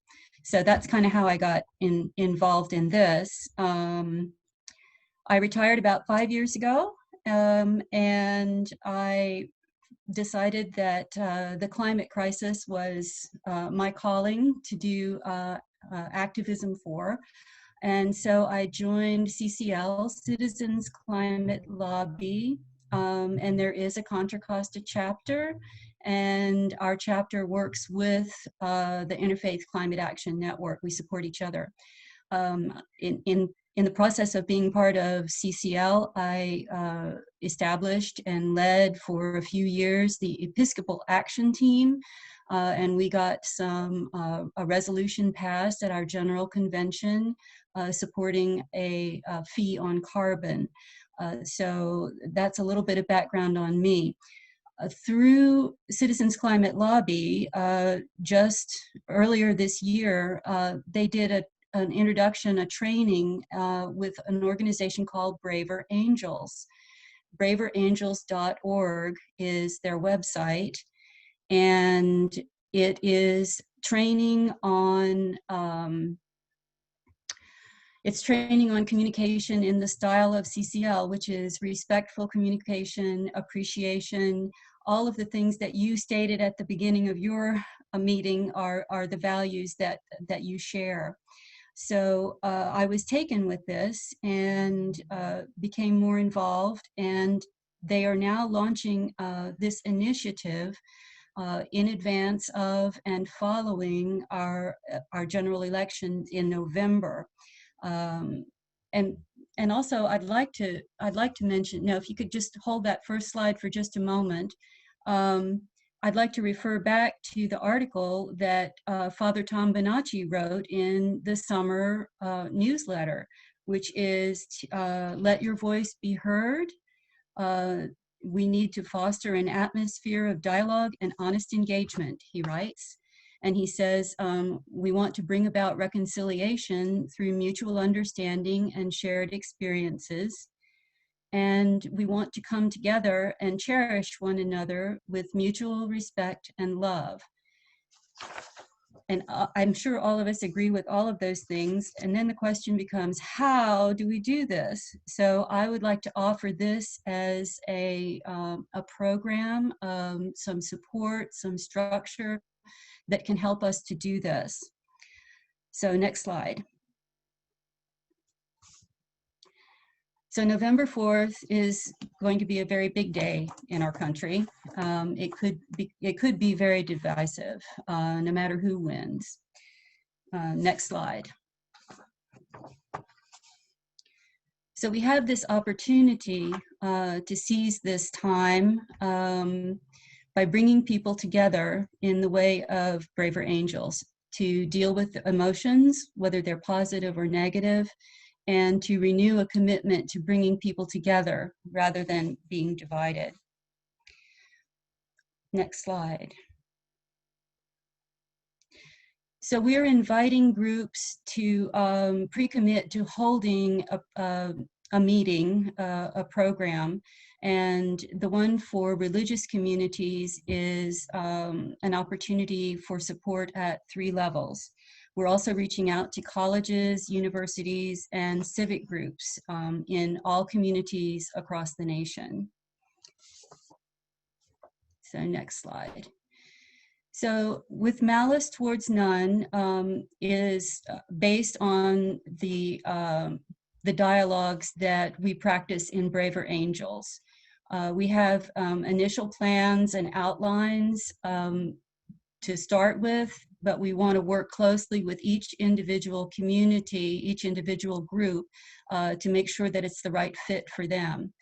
So that's kind of how I got involved in this. I retired about 5 years ago, and I decided that the climate crisis was my calling to do activism for. And so I joined CCL, Citizens Climate Lobby, and there is a Contra Costa chapter, and our chapter works with the Interfaith Climate Action Network. We support each other. In the process of being part of CCL, I established and led for a few years the Episcopal Action Team, and we got a resolution passed at our General Convention supporting a fee on carbon. So that's a little bit of background on me. Through Citizens Climate Lobby, just earlier this year, they did an introduction, a training with an organization called Braver Angels. braverangels.org is their website, and it is training on communication in the style of CCL, which is respectful communication, appreciation. All of the things that you stated at the beginning of your meeting are the values that you share. So I was taken with this and became more involved, and they are now launching this initiative in advance of and following our general elections in November. And also I'd like to mention, now if you could just hold that first slide for just a moment. I'd like to refer back to the article that Father Tom Bonacci wrote in the summer newsletter, which is let your voice be heard. We need to foster an atmosphere of dialogue and honest engagement, he writes. And he says, we want to bring about reconciliation through mutual understanding and shared experiences. And we want to come together and cherish one another with mutual respect and love. And I'm sure all of us agree with all of those things. And then the question becomes, how do we do this? So I would like to offer this as a program, some support, some structure that can help us to do this. So next slide. So November 4th is going to be a very big day in our country. It could be very divisive, no matter who wins. Next slide. So we have this opportunity to seize this time by bringing people together in the way of Braver Angels to deal with emotions, whether they're positive or negative, and to renew a commitment to bringing people together rather than being divided. Next slide. So we're inviting groups to pre-commit to holding a meeting, a program, and the one for religious communities is an opportunity for support at 3 levels. We're also reaching out to colleges, universities, and civic groups in all communities across the nation. So next slide. So with Malice Towards None is based on the dialogues that we practice in Braver Angels. We have initial plans and outlines to start with, but we want to work closely with each individual community, each individual group to make sure that it's the right fit for them.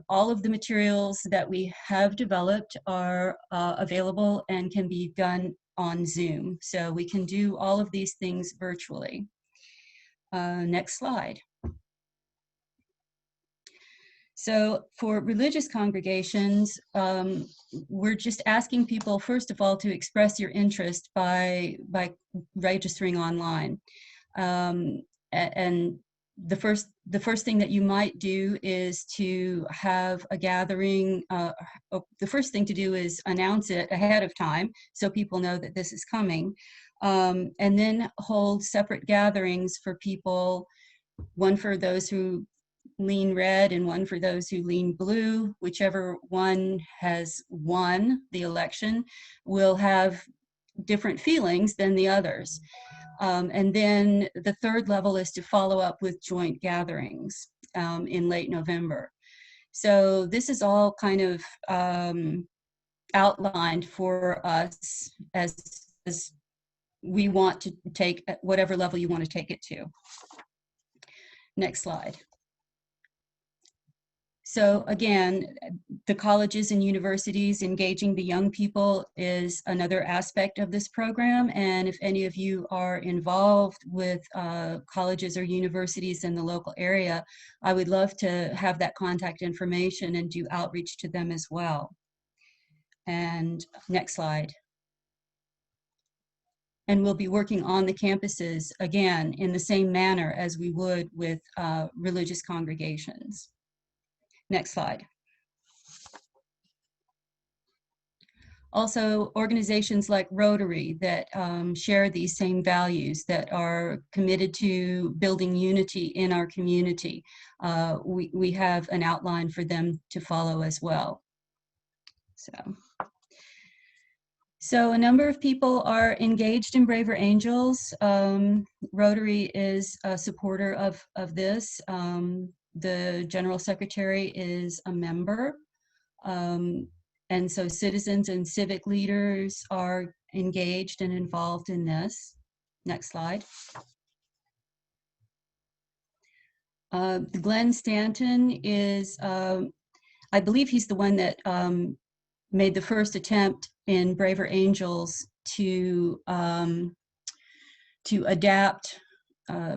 All of the materials that we have developed are available and can be done on Zoom. So we can do all of these things virtually. Next slide. So for religious congregations, we're just asking people, first of all, to express your interest by registering online. And the first thing that you might do is to have a gathering. The first thing to do is announce it ahead of time so people know that this is coming, and then hold separate gatherings for people, one for those who lean red and one for those who lean blue. Whichever one has won the election will have different feelings than the others. And then the third level is to follow up with joint gatherings in late November. So this is all kind of outlined for us as we want to take at whatever level you want to take it to. Next slide. So again, the colleges and universities engaging the young people is another aspect of this program. And if any of you are involved with colleges or universities in the local area, I would love to have that contact information and do outreach to them as well. And next slide. And we'll be working on the campuses, again, in the same manner as we would with religious congregations. Next slide. Also, organizations like Rotary that share these same values, that are committed to building unity in our community. We have an outline for them to follow as well. So a number of people are engaged in Braver Angels. Rotary is a supporter of this. The General Secretary is a member. And so citizens and civic leaders are engaged and involved in this. Next slide. Glenn Stanton is, I believe he's the one that made the first attempt in Braver Angels to adapt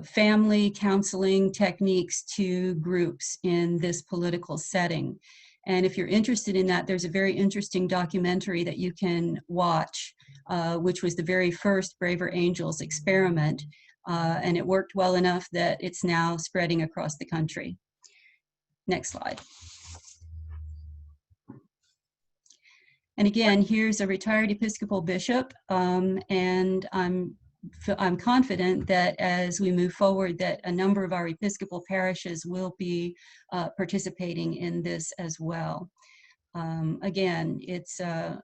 family counseling techniques to groups in this political setting. And if you're interested in that, there's a very interesting documentary that you can watch, which was the very first Braver Angels experiment. And it worked well enough that it's now spreading across the country. Next slide. And again, here's a retired Episcopal bishop, and I'm confident that as we move forward that a number of our Episcopal parishes will be participating in this as well. Again, it's a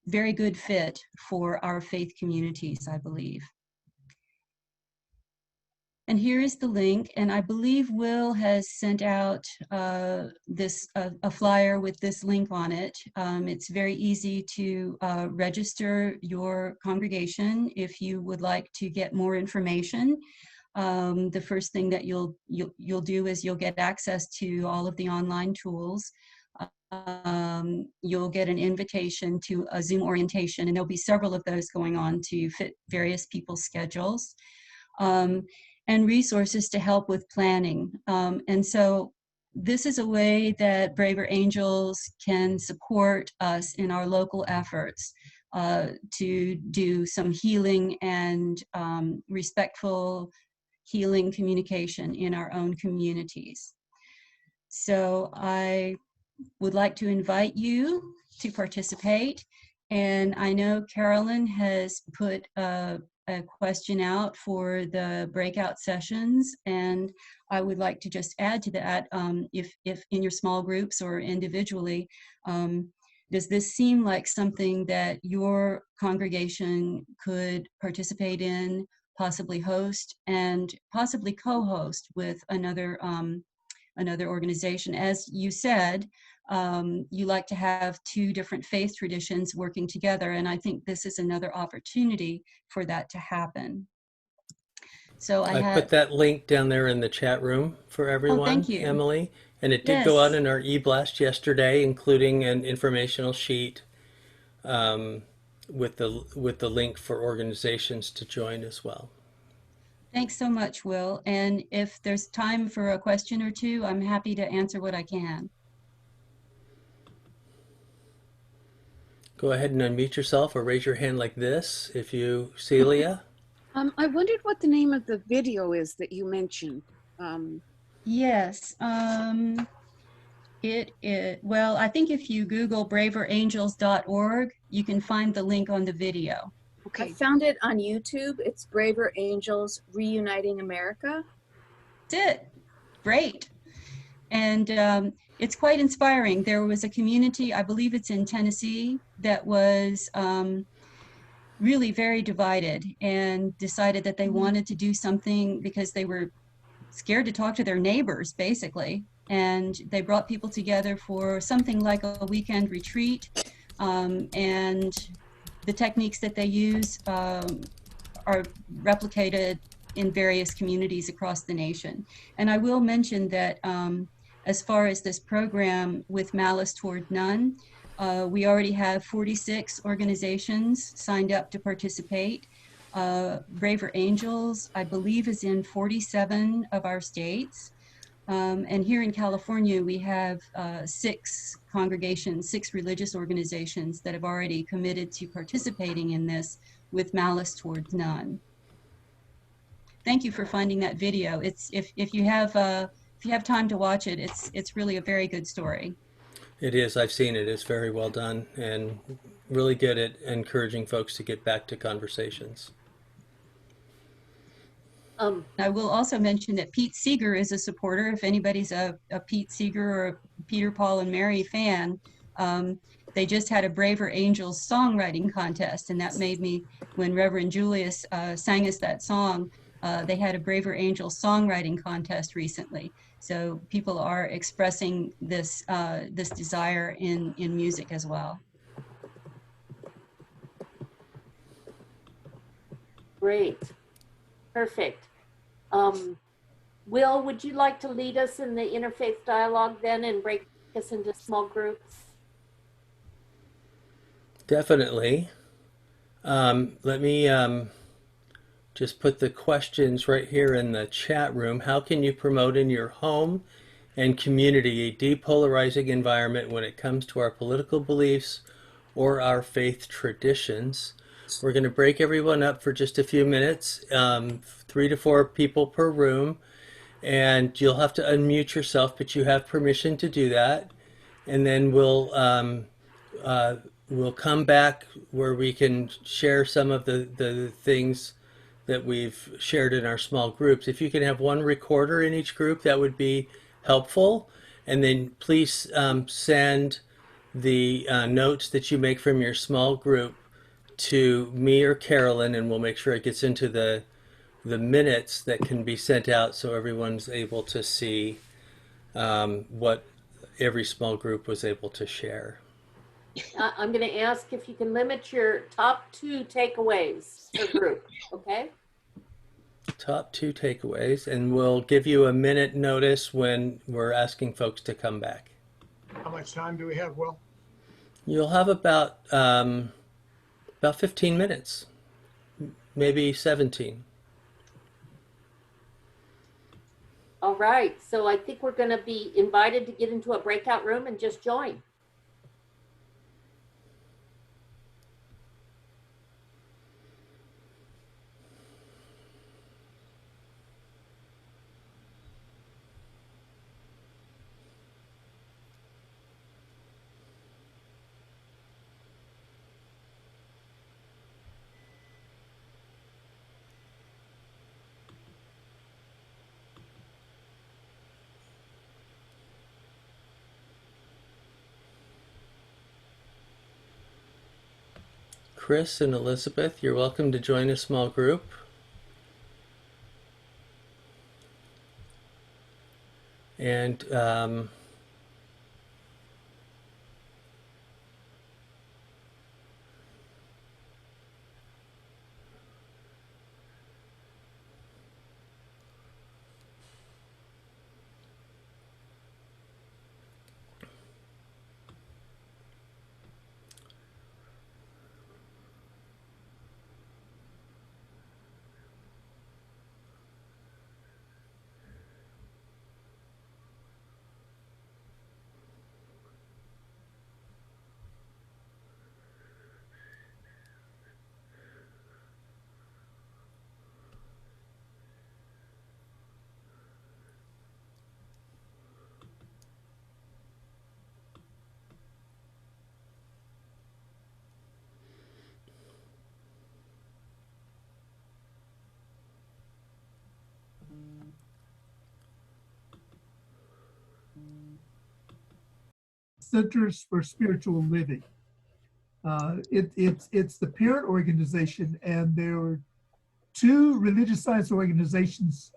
very good fit for our faith communities, I believe. And here is the link, and I believe Will has sent out a flyer with this link on it. It's very easy to register your congregation if you would like to get more information. the first thing that you'll do is you'll get access to all of the online tools. You'll get an invitation to a Zoom orientation, and there'll be several of those going on to fit various people's schedules, and resources to help with planning. And so this is a way that Braver Angels can support us in our local efforts to do some healing and respectful healing communication in our own communities. So I would like to invite you to participate. And I know Carolyn has put a question out for the breakout sessions. And I would like to just add to that, if in your small groups or individually, does this seem like something that your congregation could participate in, possibly host, and possibly co-host with another organization? As you said, you like to have two different faith traditions working together, and I think this is another opportunity for that to happen. So I put that link down there in the chat room for everyone, thank you. Emily. And it did go out in our e-blast yesterday, including an informational sheet with the link for organizations to join as well. Thanks so much, Will. And if there's time for a question or two, I'm happy to answer what I can. Go ahead and unmute yourself or raise your hand like this if you, Celia. I wondered what the name of the video is that you mentioned. Yes. Well, I think if you Google braverangels.org, you can find the link on the video. Okay. I found it on YouTube. It's Braver Angels Reuniting America. That's it. Great. And it's quite inspiring. There was a community, I believe it's in Tennessee, that was really very divided and decided that they wanted to do something because they were scared to talk to their neighbors, basically. And they brought people together for something like a weekend retreat. And the techniques that they use are replicated in various communities across the nation. And I will mention that as far as this program with Malice Toward None, we already have 46 organizations signed up to participate. Braver Angels, I believe, is in 47 of our states. And here in California, we have 6 congregations, 6 religious organizations that have already committed to participating in this with Malice Toward None. Thank you for finding that video. It's if you have time to watch it, it's really a very good story. It is. I've seen it. It's very well done and really good at encouraging folks to get back to conversations. I will also mention that Pete Seeger is a supporter. If anybody's a Pete Seeger or a Peter, Paul, and Mary fan, they just had a Braver Angels songwriting contest, and that made me, when Reverend Julius sang us that song, they had a Braver Angels songwriting contest recently. So people are expressing this this desire in music as well. Great. Perfect. Will, would you like to lead us in the interfaith dialogue then and break us into small groups? Definitely. Let me just put the questions right here in the chat room. How can you promote in your home and community a depolarizing environment when it comes to our political beliefs or our faith traditions? We're going to break everyone up for just a few minutes, 3 to 4 people per room, and you'll have to unmute yourself, but you have permission to do that. And then we'll come back where we can share some of the things that we've shared in our small groups. If you can have one recorder in each group, that would be helpful. And then please send the notes that you make from your small group to me or Carolyn, and we'll make sure it gets into the minutes that can be sent out so everyone's able to see what every small group was able to share. I'm going to ask if you can limit your top 2 takeaways per group, okay? Top 2 takeaways, and we'll give you a minute notice when we're asking folks to come back. How much time do we have, Will? You'll have about 15 minutes, maybe 17. All right, so I think we're going to be invited to get into a breakout room and just join. Chris and Elizabeth, you're welcome to join a small group. And Centers for Spiritual Living. It's the parent organization, and there are two religious science organizations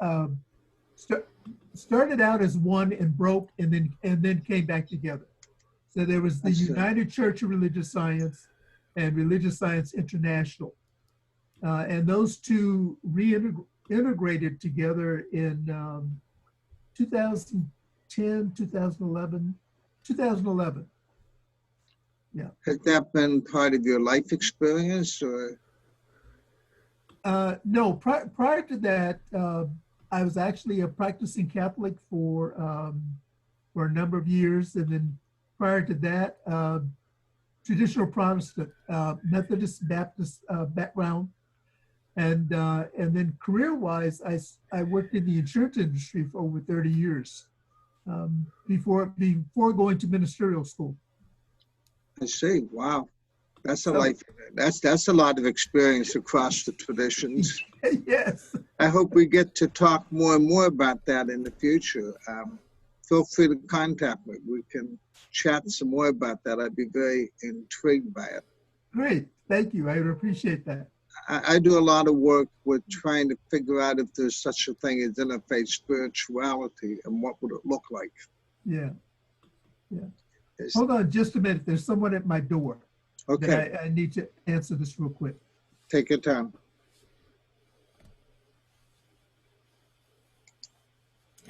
started out as one and broke, and then came back together. So there was the United Church of Religious Science and Religious Science International, and those two reintegrated together in 2010, 2011. Yeah. Has that been part of your life experience, or? No, prior to that, I was actually a practicing Catholic for a number of years, and then prior to that, traditional Protestant, Methodist, Baptist background, and then career-wise, I worked in the insurance industry for over 30 years before going to ministerial school. I see. Wow, that's a life. That's a lot of experience across the traditions. Yes. I hope we get to talk more and more about that in the future. Feel free to contact me. We can chat some more about that. I'd be very intrigued by it. Great. Thank you. I would appreciate that. I do a lot of work with trying to figure out if there's such a thing as interfaith spirituality and what would it look like. Yeah. Yeah. Hold on just a minute. There's someone at my door. Okay. I need to answer this real quick. Take your time.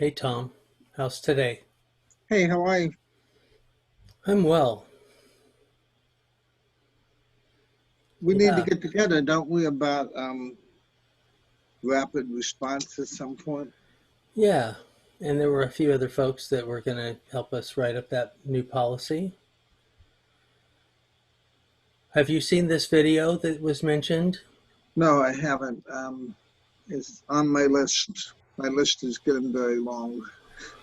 hey, Tom, how's today? Hey, how are you? I'm well. We need to get together, don't we, about rapid response at some point? Yeah, and there were a few other folks that were going to help us write up that new policy. Have you seen this video that was mentioned? No, I haven't. It's on my list. My list is getting very long.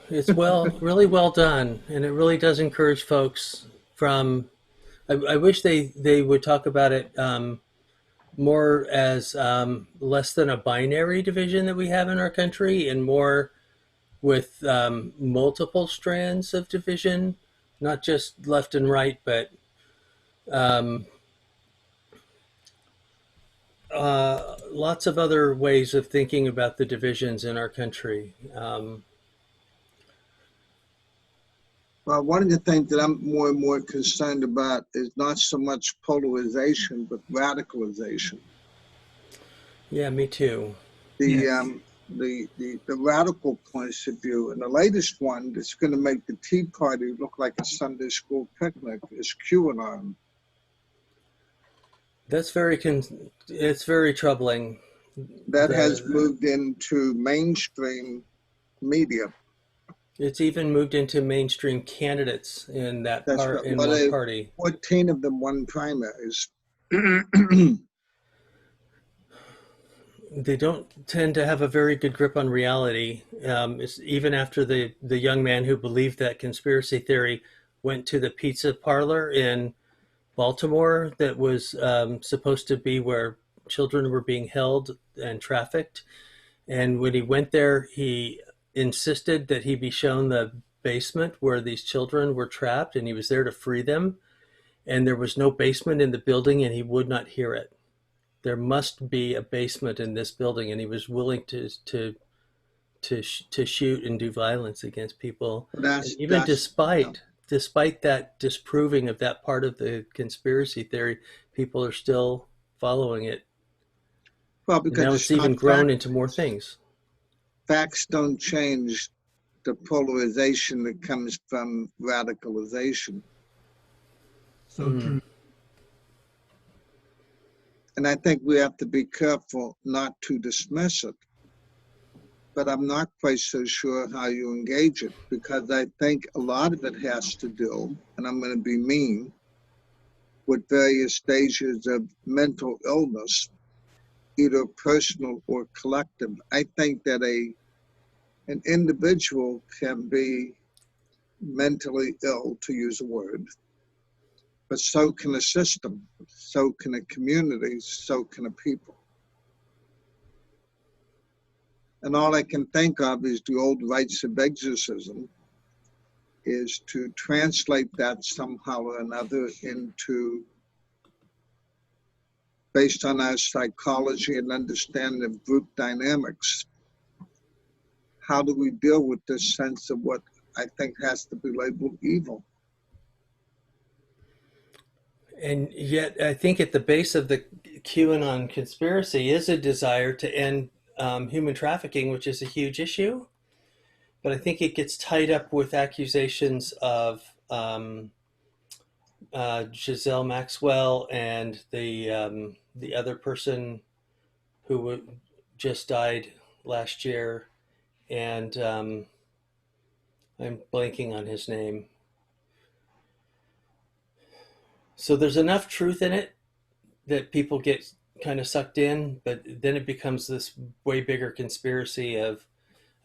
It's really well done, and it really does encourage folks from. I wish they would talk about it more as less than a binary division that we have in our country, and more with multiple strands of division, not just left and right, but lots of other ways of thinking about the divisions in our country. Well, one of the things that I'm more and more concerned about is not so much polarization, but radicalization. Yeah, me too. the radical points of view. And the latest one that's going to make the Tea Party look like a Sunday school picnic is QAnon. That's it's very troubling. That has moved into mainstream media. It's even moved into mainstream candidates in that one party. 14 of them won primaries. They don't tend to have a very good grip on reality. Even after the young man who believed that conspiracy theory went to the pizza parlor in Baltimore that was supposed to be where children were being held and trafficked. And when he went there, he insisted that he be shown the basement where these children were trapped, and he was there to free them. And there was no basement in the building, and he would not hear it. There must be a basement in this building, and he was willing to shoot and do violence against people. Even despite that disproving of that part of the conspiracy theory, people are still following it. Well, because now it's even grown into more things. Facts don't change the polarization that comes from radicalization. So true. And I think we have to be careful not to dismiss it. But I'm not quite so sure how you engage it, because I think a lot of it has to do, and I'm going to be mean, with various stages of mental illness, either personal or collective. I think that an individual can be mentally ill, to use a word, but so can a system, so can a community, so can a people. And all I can think of is the old rites of exorcism, is to translate that somehow or another into, based on our psychology and understanding of group dynamics, how do we deal with this sense of what I think has to be labeled evil? And yet, I think at the base of the QAnon conspiracy is a desire to end human trafficking, which is a huge issue. But I think it gets tied up with accusations of Giselle Maxwell and the other person who just died last year, and I'm blanking on his name. So there's enough truth in it that people get kind of sucked in, but then it becomes this way bigger conspiracy of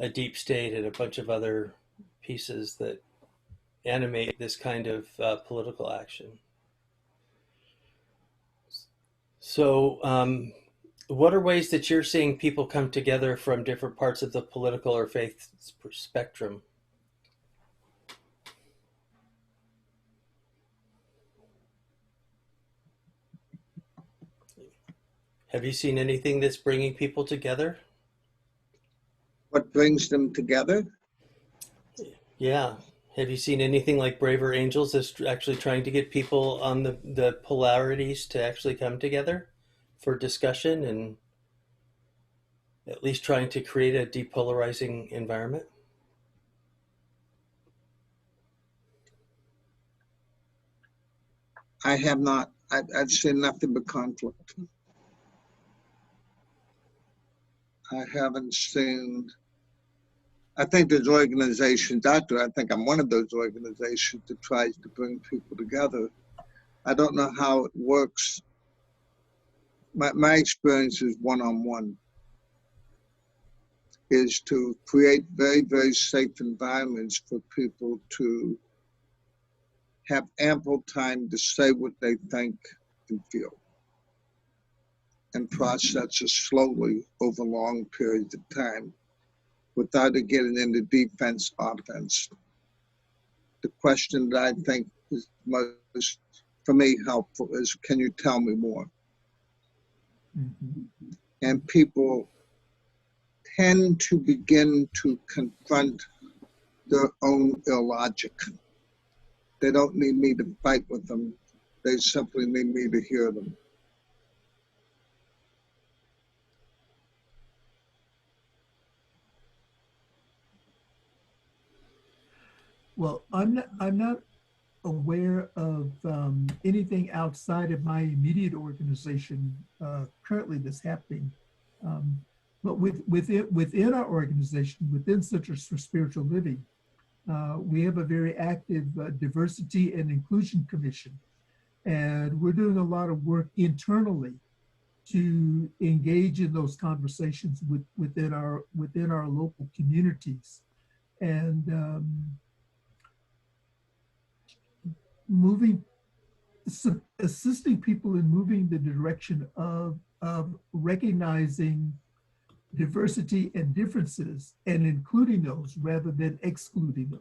a deep state and a bunch of other pieces that animate this kind of political action. So what are ways that you're seeing people come together from different parts of the political or faith spectrum? Have you seen anything that's bringing people together? What brings them together? Yeah. Have you seen anything like Braver Angels that's actually trying to get people on the polarities to actually come together for discussion and at least trying to create a depolarizing environment? I have not. I've seen nothing but conflict. I haven't seen. I think there's organizations out there. I think I'm one of those organizations that tries to bring people together. I don't know how it works. My experience is one-on-one, is to create very, very safe environments for people to have ample time to say what they think and feel, and process it slowly over long periods of time without it getting into defense, offense. The question that I think is most, for me, helpful is, can you tell me more? Mm-hmm. And people tend to begin to confront their own illogic. They don't need me to fight with them. They simply need me to hear them. Well, I'm not aware of anything outside of my immediate organization currently that's happening. But within our organization, within Centers for Spiritual Living, we have a very active diversity and inclusion commission. And we're doing a lot of work internally to engage in those conversations within our local communities. And assisting people in moving the direction of recognizing diversity and differences and including those rather than excluding them.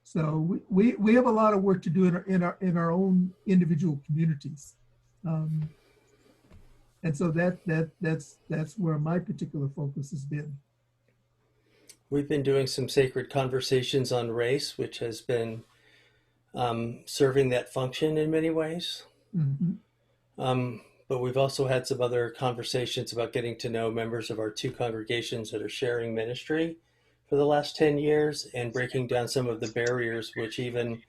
So we have a lot of work to do in our own individual communities, and so that's where my particular focus has been. We've been doing some sacred conversations on race, which has been serving that function in many ways. Mm-hmm. But we've also had some other conversations about getting to know members of our two congregations that are sharing ministry for the last 10 years and breaking down some of the barriers, which even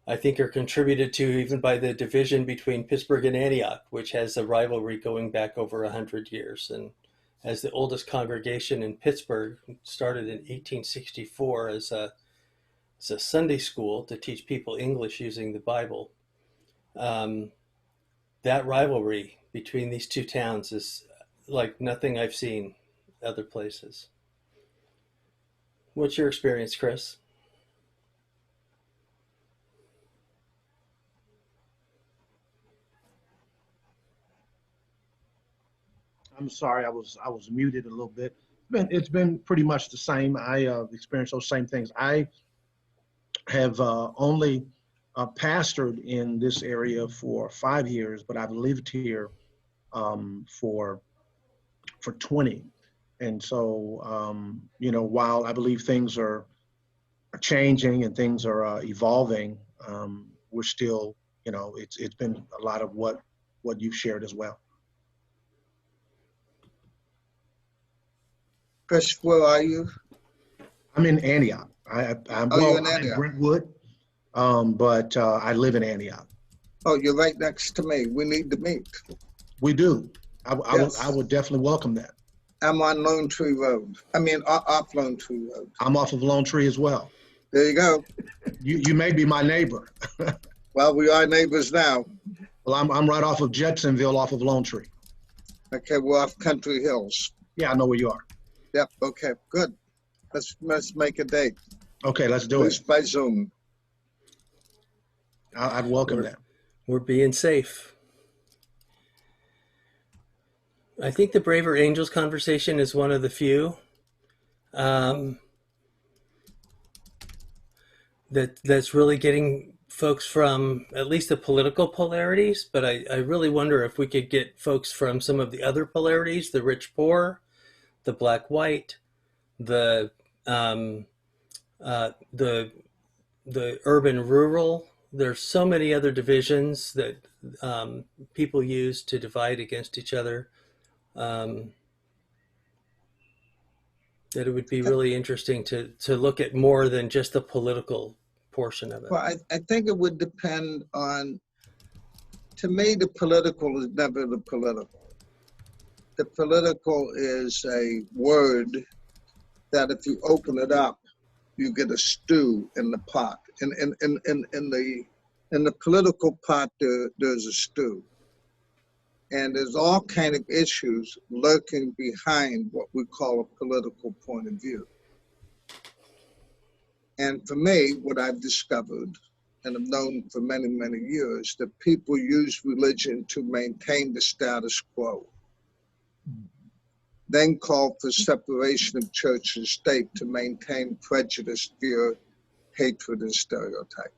I think are contributed to even by the division between Pittsburgh and Antioch, which has a rivalry going back over 100 years. And as the oldest congregation in Pittsburgh, started in 1864 as a Sunday school to teach people English using the Bible. That rivalry between these two towns is like nothing I've seen other places. What's your experience, Chris? I'm sorry, I was muted a little bit. It's been pretty much the same. I experienced those same things. I have only pastored in this area for 5 years, but I've lived here for 20. And so, while I believe things are changing and things are evolving, we're still, it's been a lot of what you've shared as well. Chris, where are you? I'm in Antioch. I'm in Brentwood, but I live in Antioch. Oh, you're right next to me. We need to meet. We do. I would definitely welcome that. I'm on Lone Tree Road. I mean, off Lone Tree Road. I'm off of Lone Tree as well. There you go. You may be my neighbor. Well, we are neighbors now. Well, I'm right off of Jetsonville, off of Lone Tree. Okay, we're off Country Hills. Yeah, I know where you are. Yep. Okay. Good. Let's make a date. Okay, let's do it. At least by Zoom. I'd welcome that. We're being safe. I think the Braver Angels conversation is one of the few that's really getting folks from at least the political polarities, but I really wonder if we could get folks from some of the other polarities, the rich-poor, the black-white, the urban-rural. There's so many other divisions that people use to divide against each other. That it would be really interesting to look at more than just the political portion of it. Well, I think it would depend on, to me, the political is never the political. The political is a word that if you open it up, you get a stew in the pot. In the political pot, there's a stew. And there's all kind of issues lurking behind what we call a political point of view. And for me, what I've discovered, and I've known for many, many years, that people use religion to maintain the status quo. Then call for separation of church and state to maintain prejudice, fear, hatred, and stereotype.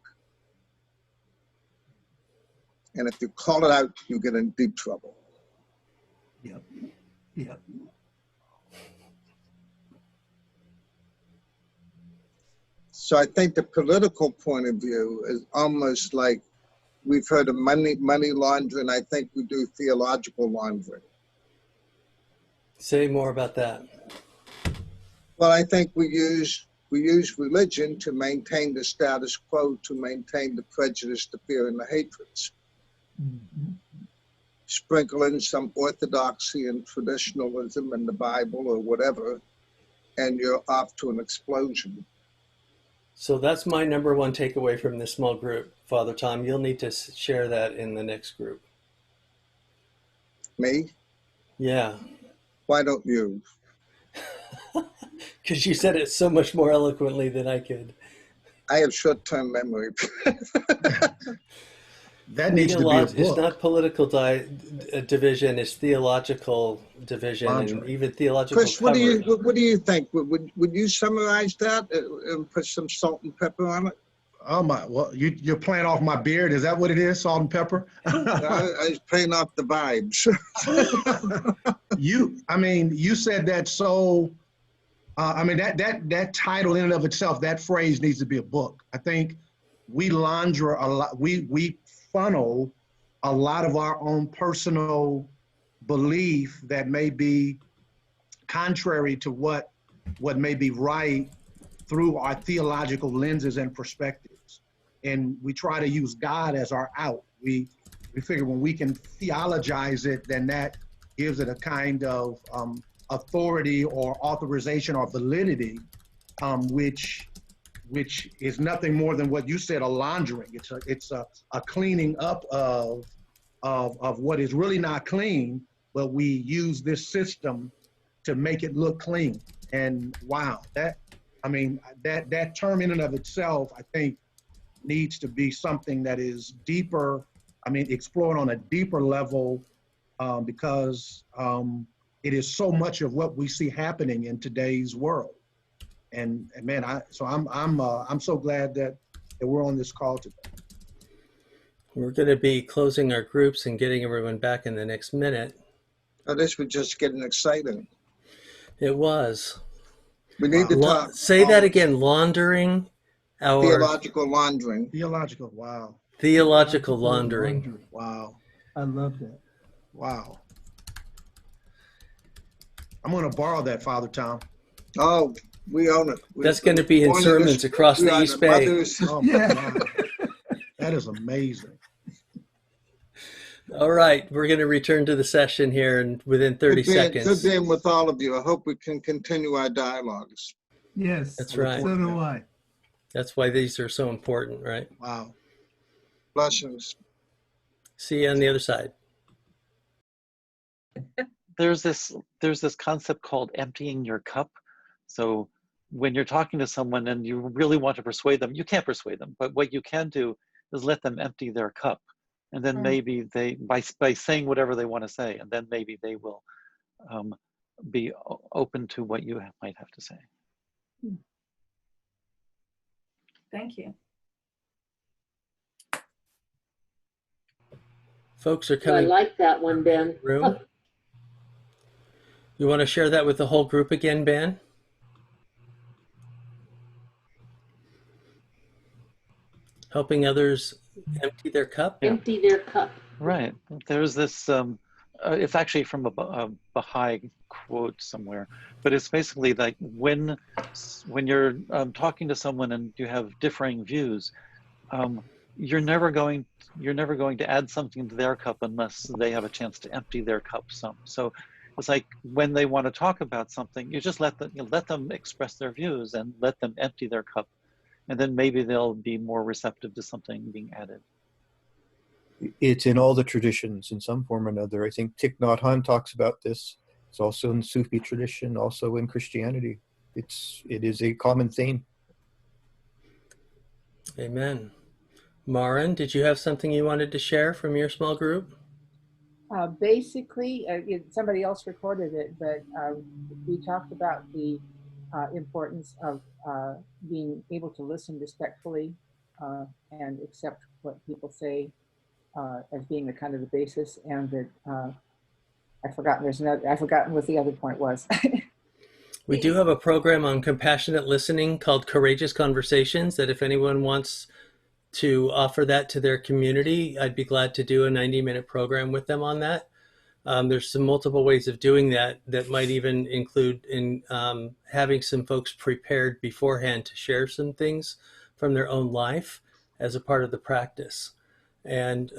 And if you call it out, you get in deep trouble. Yep. Yep. So I think the political point of view is almost like we've heard of money laundering. I think we do theological laundering. Say more about that. Well, I think we use We use religion to maintain the status quo, to maintain the prejudice, the fear, and the hatreds. Sprinkle in some orthodoxy and traditionalism in the Bible or whatever, and you're off to an explosion. So that's my number one takeaway from this small group, Father Tom. You'll need to share that in the next group. Me? Yeah. Why don't you? Because you said it so much more eloquently than I could. I have short-term memory. That needs to be a book. It's not political division, it's theological division. Laundry. And even theological Chris, what coverage. do you think? Would you summarize that and put some salt and pepper on it? Oh my, well, you're playing off my beard. Is that what it is, salt and pepper? I was playing off the vibes. You said that so, that title in and of itself, that phrase needs to be a book. I think we launder a lot, we funnel a lot of our own personal belief that may be contrary to what may be right through our theological lenses and perspectives. And we try to use God as our out. We figure when we can theologize it, then that gives it a kind of authority or authorization or validity, which is nothing more than what you said, a laundering. It's a cleaning up of what is really not clean, but we use this system to make it look clean. And wow, that term in and of itself, I think, needs to be something that is deeper, explored on a deeper level, because it is so much of what we see happening in today's world. And man, I'm so glad that we're on this call today. We're going to be closing our groups and getting everyone back in the next minute. Oh, this was just getting exciting. It was. We need to talk. Say that again. Laundering our theological laundering. Theological. Wow. Theological laundering. Wow. I love that. Wow. I'm going to borrow that, Father Tom. Oh, we own it. That's going to be in sermons across the East Bay. Oh my God. That is amazing. All right, we're going to return to the session here and within 30 seconds. Good being with all of you. I hope we can continue our dialogues. Yes. That's right. So do I. That's why these are so important, right? Wow. Blessings. See you on the other side. There's this concept called emptying your cup. So when you're talking to someone and you really want to persuade them, you can't persuade them, but what you can do is let them empty their cup. And then maybe they, by saying whatever they want to say, and then maybe they will be open to what you might have to say. Thank you. Folks are coming. I like that one, Ben. Room. You want to share that with the whole group again, Ben? Helping others empty their cup? Empty their cup. Right. There's this, it's actually from a Baha'i quote somewhere, but it's basically like when you're talking to someone and you have differing views, you're never going to add something to their cup unless they have a chance to empty their cup some. So it's like when they want to talk about something, you just let them express their views and let them empty their cup. And then maybe they'll be more receptive to something being added. It's in all the traditions in some form or another. I think Thich Nhat Hanh talks about this. It's also in Sufi tradition, also in Christianity. It is a common theme. Amen. Maren, did you have something you wanted to share from your small group? Basically, somebody else recorded it, but we talked about the importance of being able to listen respectfully and accept what people say as being the kind of the basis, and that I've forgotten what the other point was. We do have a program on compassionate listening called Courageous Conversations that if anyone wants to offer that to their community, I'd be glad to do a 90-minute program with them on that. There's some multiple ways of doing that that might even include in having some folks prepared beforehand to share some things from their own life as a part of the practice. And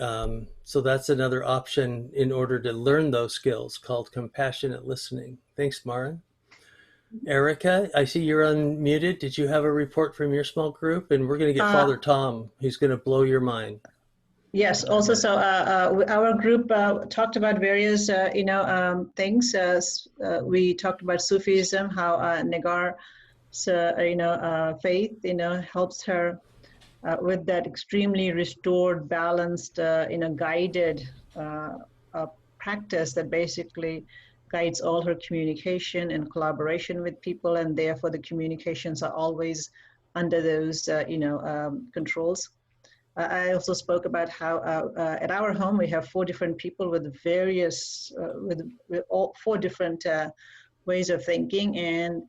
so that's another option in order to learn those skills, called compassionate listening. Thanks, Mara. Erica, I see you're unmuted. Did you have a report from your small group? And we're going to get Father Tom, who's going to blow your mind. Yes, also, so our group talked about various, things. We talked about Sufism, how Nagar's, faith, helps her with that extremely restored, balanced, guided practice that basically guides all her communication and collaboration with people, and therefore the communications are always under those, controls. I also spoke about how at our home we have 4 different people with various, with all 4 different ways of thinking. And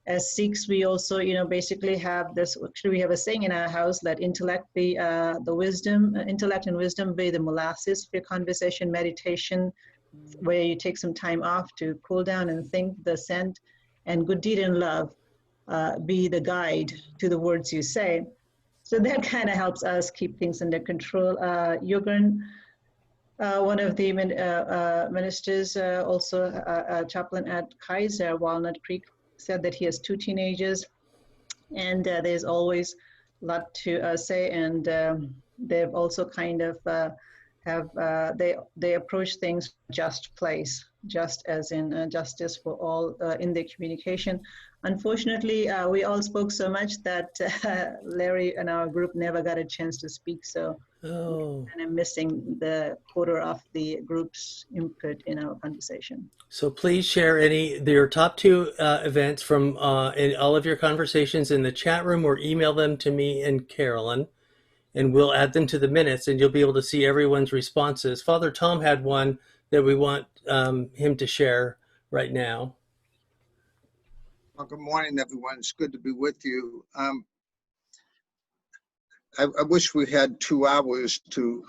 as Sikhs, we also, basically have this, actually we have a saying in our house, let intellect be the wisdom, intellect and wisdom be the molasses for your conversation, meditation, where you take some time off to cool down and think, the scent, and good deed and love be the guide to the words you say. So that kind of helps us keep things under control. Yogan, one of the ministers, also a chaplain at Kaiser, Walnut Creek, said that he has 2 teenagers, and there's always a lot to say. And they've also kind of they approach things just place, just as in justice for all in their communication. Unfortunately, we all spoke so much that Larry and our group never got a chance to speak. So I'm missing the quarter of the group's input in our conversation. So please share your top 2 events from in all of your conversations in the chat room, or email them to me and Carolyn, and we'll add them to the minutes, and you'll be able to see everyone's responses. Father Tom had one that we want him to share right now. Well, good morning, everyone. It's good to be with you. I wish we had 2 hours to,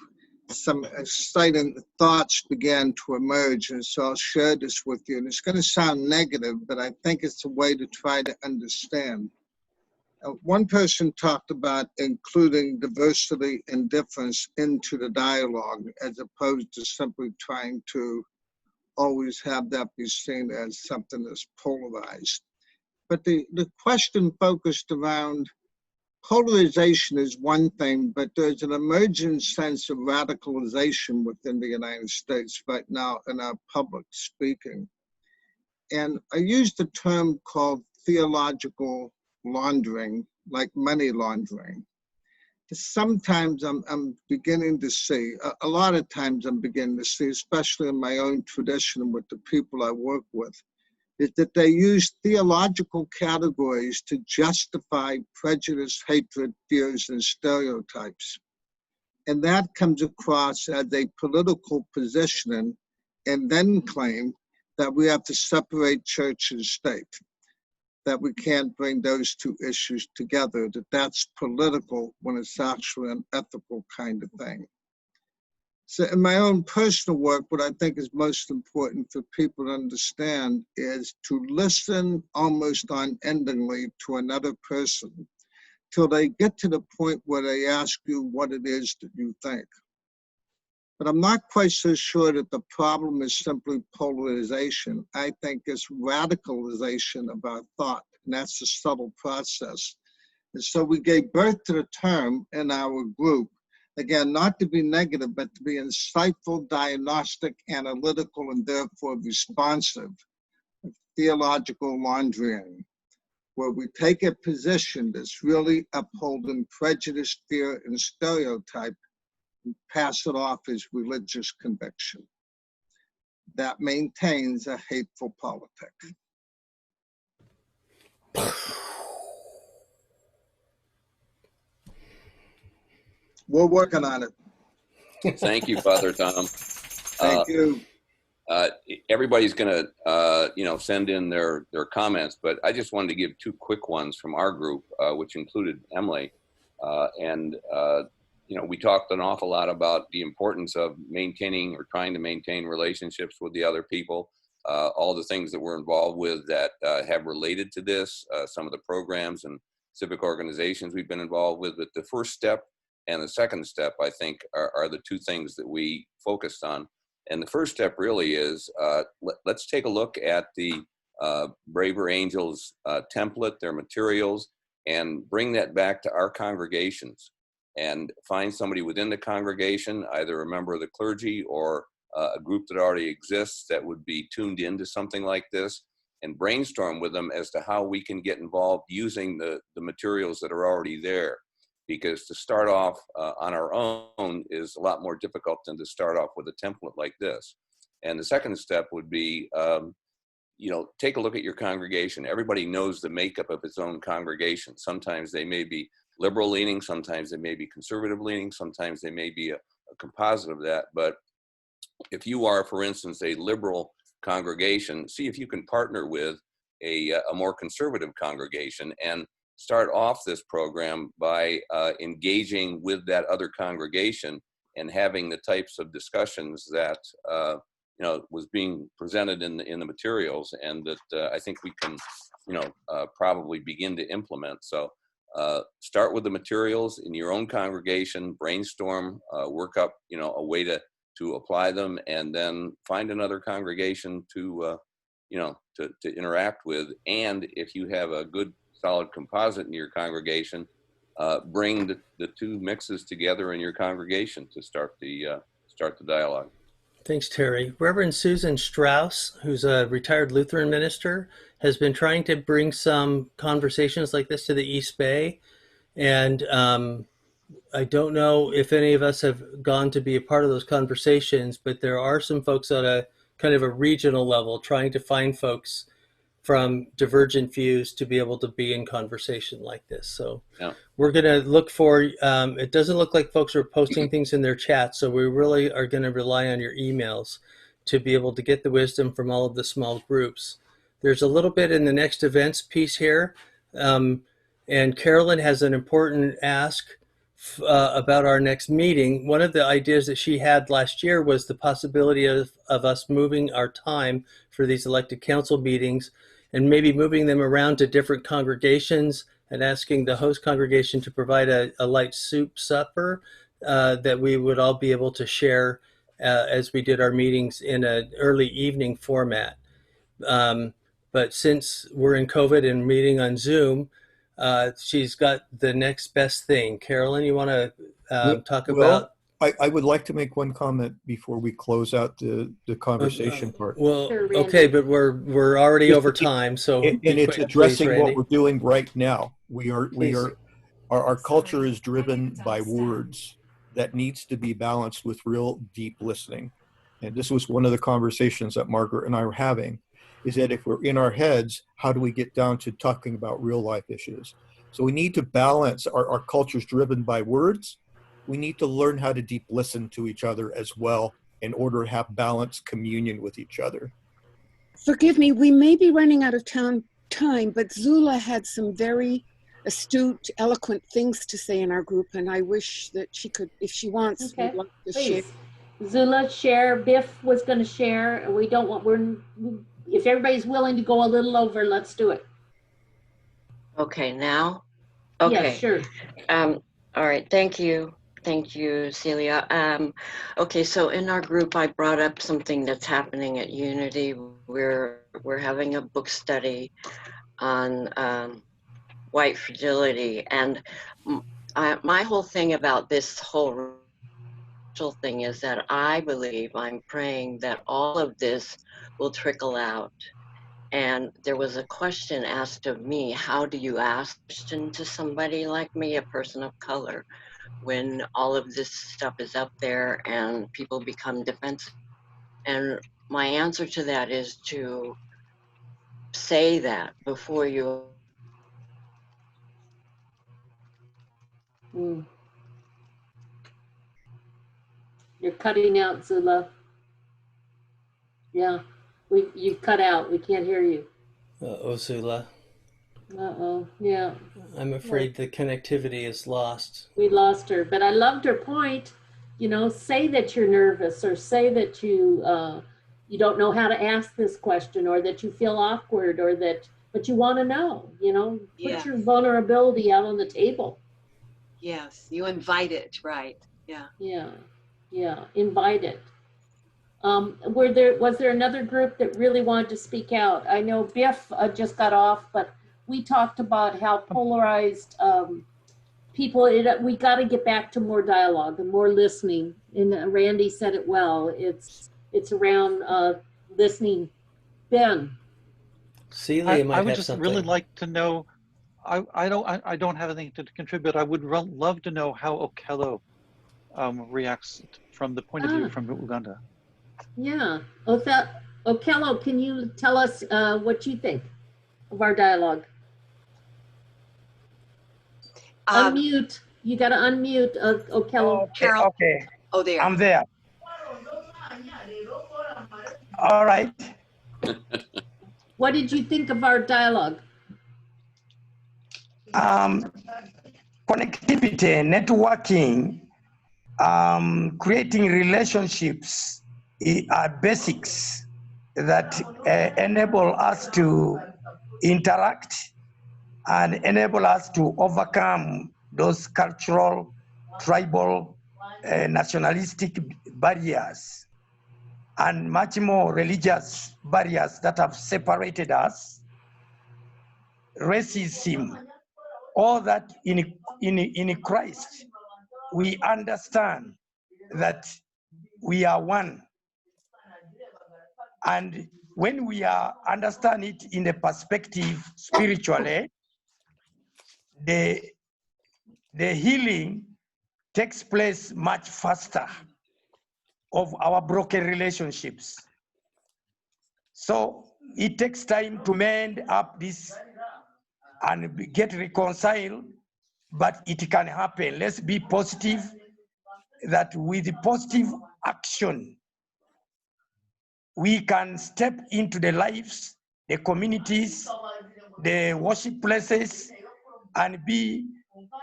some exciting thoughts began to emerge, and so I'll share this with you. And it's going to sound negative, but I think it's a way to try to understand. One person talked about including diversity and difference into the dialogue, as opposed to simply trying to always have that be seen as something that's polarized. But the question focused around polarization is one thing, but there's an emergent sense of radicalization within the United States right now in our public speaking. And I used a term called theological laundering, like money laundering. Sometimes I'm beginning to see, a lot of times I'm beginning to see, especially in my own tradition with the people I work with, is that they use theological categories to justify prejudice, hatred, fears, and stereotypes. And that comes across as a political positioning, and then claim that we have to separate church and state, that we can't bring those 2 issues together, that that's political when it's actually an ethical kind of thing. So in my own personal work, what I think is most important for people to understand is to listen almost unendingly to another person till they get to the point where they ask you what it is that you think. But I'm not quite so sure that the problem is simply polarization. I think it's radicalization of our thought, and that's a subtle process. And so we gave birth to the term in our group, again, not to be negative, but to be insightful, diagnostic, analytical, and therefore responsive, theological laundering, where we take a position that's really upholding prejudice, fear, and stereotype, and pass it off as religious conviction. That maintains a hateful politic. We're working on it. Thank you, Father Tom. Thank you. Everybody's going to, send in their comments, but I just wanted to give 2 quick ones from our group, which included Emily. And you know, we talked an awful lot about the importance of maintaining or trying to maintain relationships with the other people, all the things that we're involved with that have related to this, some of the programs and civic organizations we've been involved with. But the first step and the second step, I think, are the two things that we focused on. And the first step really is, let's take a look at the Braver Angels template, their materials, and bring that back to our congregations and find somebody within the congregation, either a member of the clergy or a group that already exists that would be tuned into something like this, and brainstorm with them as to how we can get involved using the materials that are already there. Because to start off on our own is a lot more difficult than to start off with a template like this. And the second step would be, you know, take a look at your congregation. Everybody knows the makeup of its own congregation. Sometimes they may be liberal leaning, sometimes they may be conservative leaning, sometimes they may be a composite of that. But if you are, for instance, a liberal congregation, see if you can partner with a more conservative congregation and start off this program by engaging with that other congregation and having the types of discussions that you know, was being presented in the materials, and that I think we can, you know, probably begin to implement. So start with the materials in your own congregation, brainstorm, work up, you know, a way to apply them, and then find another congregation to, you know, to interact with. And if you have a good solid composite in your congregation, bring the two mixes together in your congregation to start the dialogue. Thanks, Terry. Reverend Susan Strauss, who's a retired Lutheran minister, has been trying to bring some conversations like this to the East Bay. And I don't know if any of us have gone to be a part of those conversations, but there are some folks at a kind of a regional level trying to find folks from divergent views to be able to be in conversation like this. So yeah. We're going to look for, it doesn't look like folks are posting things in their chat, so we really are going to rely on your emails to be able to get the wisdom from all of the small groups. There's a little bit in the next events piece here, and Carolyn has an important ask about our next meeting. One of the ideas that she had last year was the possibility of us moving our time for these elected council meetings and maybe moving them around to different congregations and asking the host congregation to provide a light soup supper that we would all be able to share as we did our meetings in an early evening format. But since we're in COVID and meeting on Zoom, she's got the next best thing. Carolyn, you want to talk about? I would like to make one comment before we close out the conversation part. Well, Sure, okay, but we're already over time, so and it's addressing what we're doing right now. Our culture is driven by words that needs to be balanced with real deep listening. And this was one of the conversations that Margaret and I were having, is that if we're in our heads, how do we get down to talking about real life issues? So we need to balance. Our culture is driven by words. We need to learn how to deep listen to each other as well in order to have balanced communion with each other. Forgive me, we may be running out of time, but Zula had some very astute, eloquent things to say in our group, and I wish that she could, if she wants, Okay, would like to please. share. Zula, share. Biff was going to share. We don't want, if everybody's willing to go a little over, let's do it. Okay, now? Okay. Yes, sure. All right, thank you. Thank you, Celia. Okay, so in our group, I brought up something that's happening at Unity. We're having a book study on white fragility, and my whole thing about this whole racial thing is that I believe, I'm praying that all of this will trickle out. And there was a question asked of me: how do you ask a question to somebody like me, a person of color, when all of this stuff is up there and people become defensive? And my answer to that is to say that before you. You're cutting out, Zula. Yeah, you cut out. We can't hear you. Zula. Uh-oh, yeah. I'm afraid the connectivity is lost. We lost her, but I loved her point. You know, say that you're nervous, or say that you don't know how to ask this question, or that you feel awkward, or that, but you want to know, you know, put Yeah. your vulnerability out on the table. Yes, you invite it, right? Yeah. Yeah, yeah, invite it. Was there another group that really wanted to speak out? I know Biff just got off, but we talked about how polarized people, we got to get back to more dialogue and more listening. And Randy said it well. It's around listening. Ben. Celia I might would have just something. really like to know. I don't have anything to contribute. I would love to know how Okello reacts from the point of view from Uganda. Yeah. Okello, can you tell us what you think of our dialogue? Unmute. You got to unmute, Okello. Okay, Carol. Okay. Oh, there. I'm there. All right. What did you think of our dialogue? Connectivity, networking, creating relationships are basics that enable us to interact and enable us to overcome those cultural, tribal, nationalistic barriers and much more religious barriers that have separated us. Racism, all that in Christ, we understand that we are one. And when we understand it in the perspective spiritually, the healing takes place much faster of our broken relationships. So it takes time to mend up this and get reconciled, but it can happen. Let's be positive that with positive action, we can step into the lives, the communities, the worship places, and be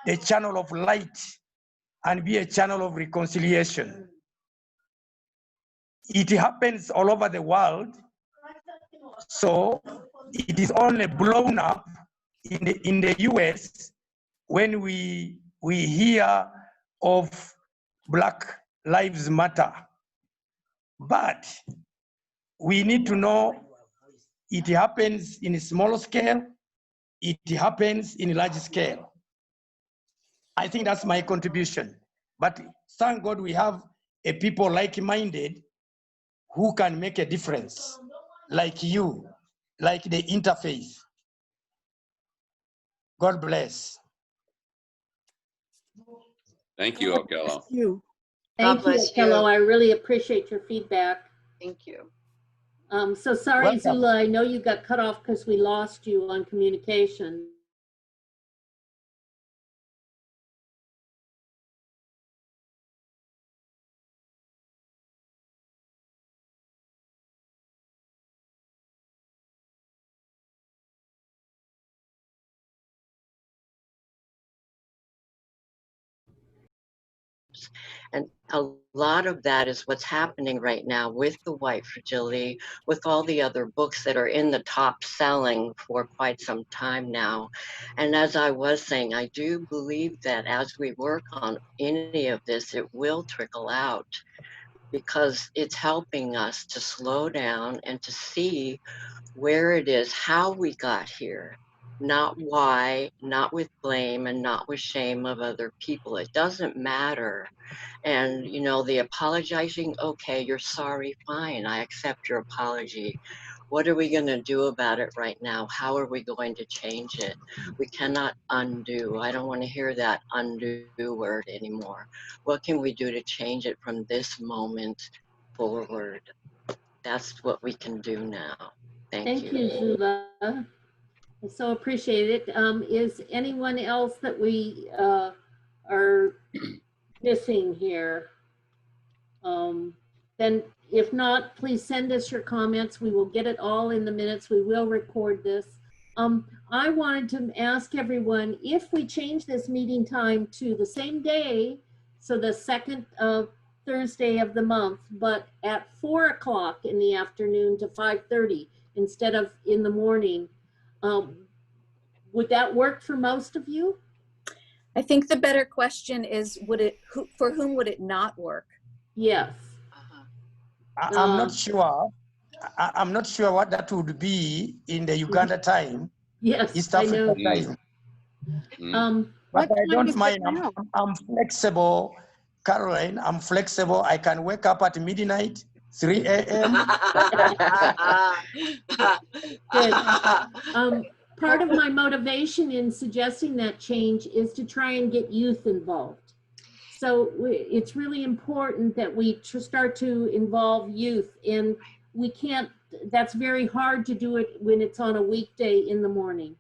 a channel of light and be a channel of reconciliation. It happens all over the world, so it is only blown up in the US when we hear of Black Lives Matter. But we need to know it happens in a small scale, it happens in a large scale. I think that's my contribution. But thank God we have a people like-minded who can make a difference, like you, like the Interfaith. God bless. Thank you, Okello. Thank you, Okello. I really appreciate your feedback. Thank you. So sorry, Welcome. Zula, I know you got cut off because we lost you on communication. And a lot of that is what's happening right now with the white fragility, with all the other books that are in the top selling for quite some time now. And as I was saying, I do believe that as we work on any of this, it will trickle out, because it's helping us to slow down and to see where it is, how we got here, not why, not with blame and not with shame of other people. It doesn't matter. And, you know, the apologizing, okay, you're sorry, fine, I accept your apology. What are we going to do about it right now? How are we going to change it? We cannot undo. I don't want to hear that undo word anymore. What can we do to change it from this moment forward? That's what we can do now. Thank you. Zula. I so appreciate it. Is anyone else that we are missing here? Then if not, please send us your comments. We will get it all in the minutes. We will record this. I wanted to ask everyone if we change this meeting time to the same day, so the second Thursday of the month, but at 4 o'clock in the afternoon to 5:30 instead of in the morning. Would that work for most of you? I think the better question is, for whom would it not work? Yes. I'm not sure. I'm not sure what that would be in the Uganda time. Yes, East Africa time. But I don't mind. I'm flexible, Caroline. I'm flexible. I can wake up at midnight, 3 a.m. Good. Part of my motivation in suggesting that change is to try and get youth involved. So it's really important that we start to involve youth, and we can't, that's very hard to do it when it's on a weekday in the morning.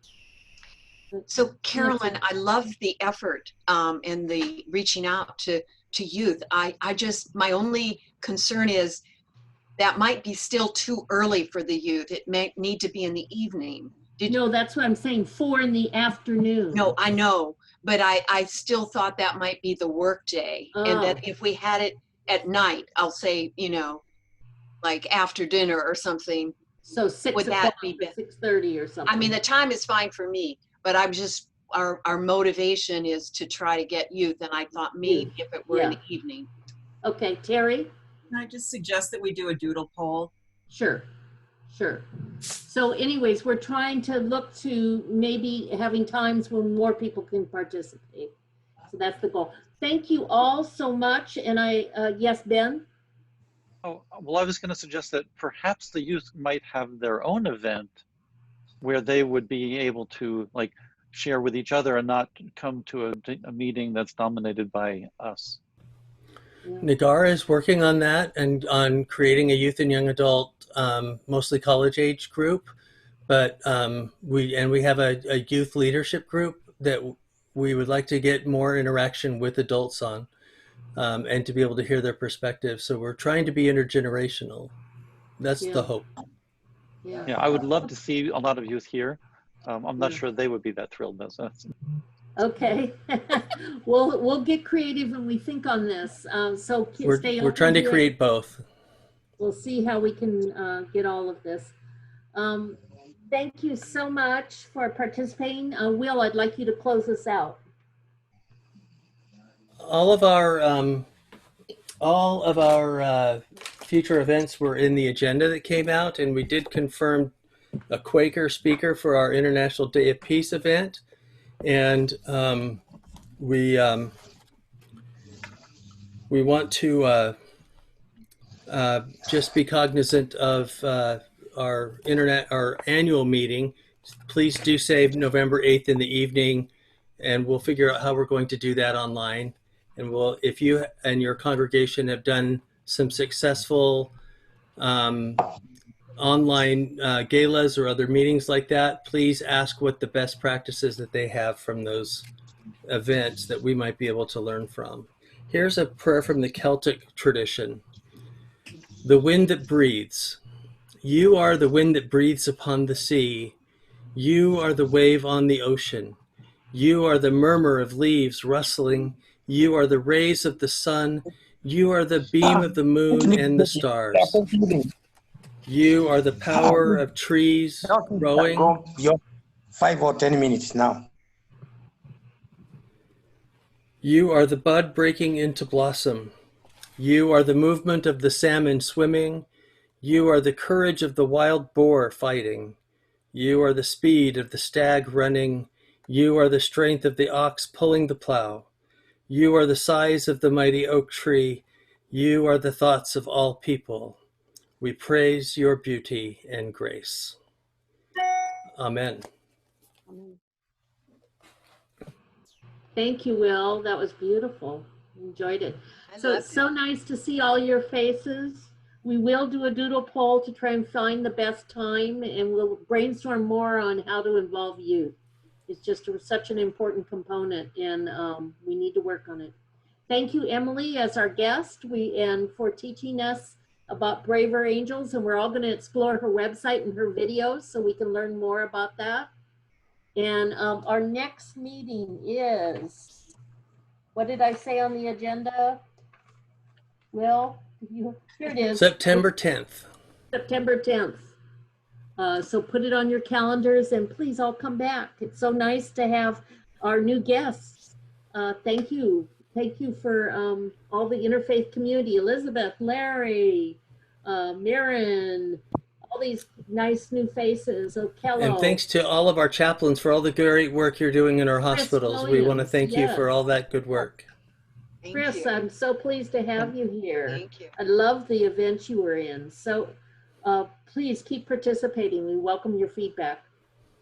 So Carolyn, I love the effort and the reaching out to youth. I just, my only concern is that might be still too early for the youth. It may need to be in the evening. No, that's what I'm saying, 4 in the afternoon. No, I know, but I still thought that might be the work day. And that if we had it at night, I'll say, you know, like after dinner or something. So 6 would that be 6:30 or something? I mean, the time is fine for me, but I'm just, our motivation is to try to get youth. And I thought maybe if it were in the evening. Okay, Terry? Can I just suggest that we do a doodle poll? Sure, sure. So anyways, we're trying to look to maybe having times when more people can participate. So that's the goal. Thank you all so much. And yes, Ben? Oh, well, I was going to suggest that perhaps the youth might have their own event where they would be able to like share with each other and not come to a meeting that's dominated by us. Nagara is working on that and on creating a youth and young adult, mostly college age group. But we have a youth leadership group that we would like to get more interaction with adults on and to be able to hear their perspective. So we're trying to be intergenerational. That's the hope. Yeah, I would love to see a lot of youth here. I'm not sure they would be that thrilled as us. Okay, we'll get creative when we think on this. So we're trying to create both. We'll see how we can get all of this. Thank you so much for participating. Will, I'd like you to close us out. All of our future events were in the agenda that came out, and we did confirm a Quaker speaker for our International Day of Peace event. And we want to just be cognizant of our annual meeting. Please do save November 8th in the evening, and we'll figure out how we're going to do that online. And if you and your congregation have done some successful online galas or other meetings like that, please ask what the best practices that they have from those events that we might be able to learn from. Here's a prayer from the Celtic tradition. The wind that breathes. You are the wind that breathes upon the sea. You are the wave on the ocean. You are the murmur of leaves rustling. You are the rays of the sun. You are the beam of the moon and the stars. You are the power of trees growing. 5 or 10 minutes now. You are the bud breaking into blossom. You are the movement of the salmon swimming. You are the courage of the wild boar fighting. You are the speed of the stag running. You are the strength of the ox pulling the plow. You are the size of the mighty oak tree. You are the thoughts of all people. We praise your beauty and grace. Amen. Thank you, Will. That was beautiful. Enjoyed it. So it's so nice to see all your faces. We will do a doodle poll to try and find the best time, and we'll brainstorm more on how to involve youth. It's just such an important component, and we need to work on it. Thank you, Emily, as our guest, and for teaching us about Braver Angels, and we're all going to explore her website and her videos so we can learn more about that. And our next meeting is, what did I say on the agenda? Well, here it is. September 10th. September 10th. So put it on your calendars and please all come back. It's so nice to have our new guests. Thank you. Thank you for all the interfaith community. Elizabeth, Larry, Mirren, all these nice new faces. Okello. And thanks to all of our chaplains for all the great work you're doing in our Chris hospitals. We want to Williams, thank you for all that good work. Chris, I'm so pleased to have you here. Thank you. I love the event you were in. So please keep participating. We welcome your feedback.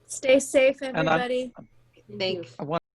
Stay safe, everybody. Thanks. I want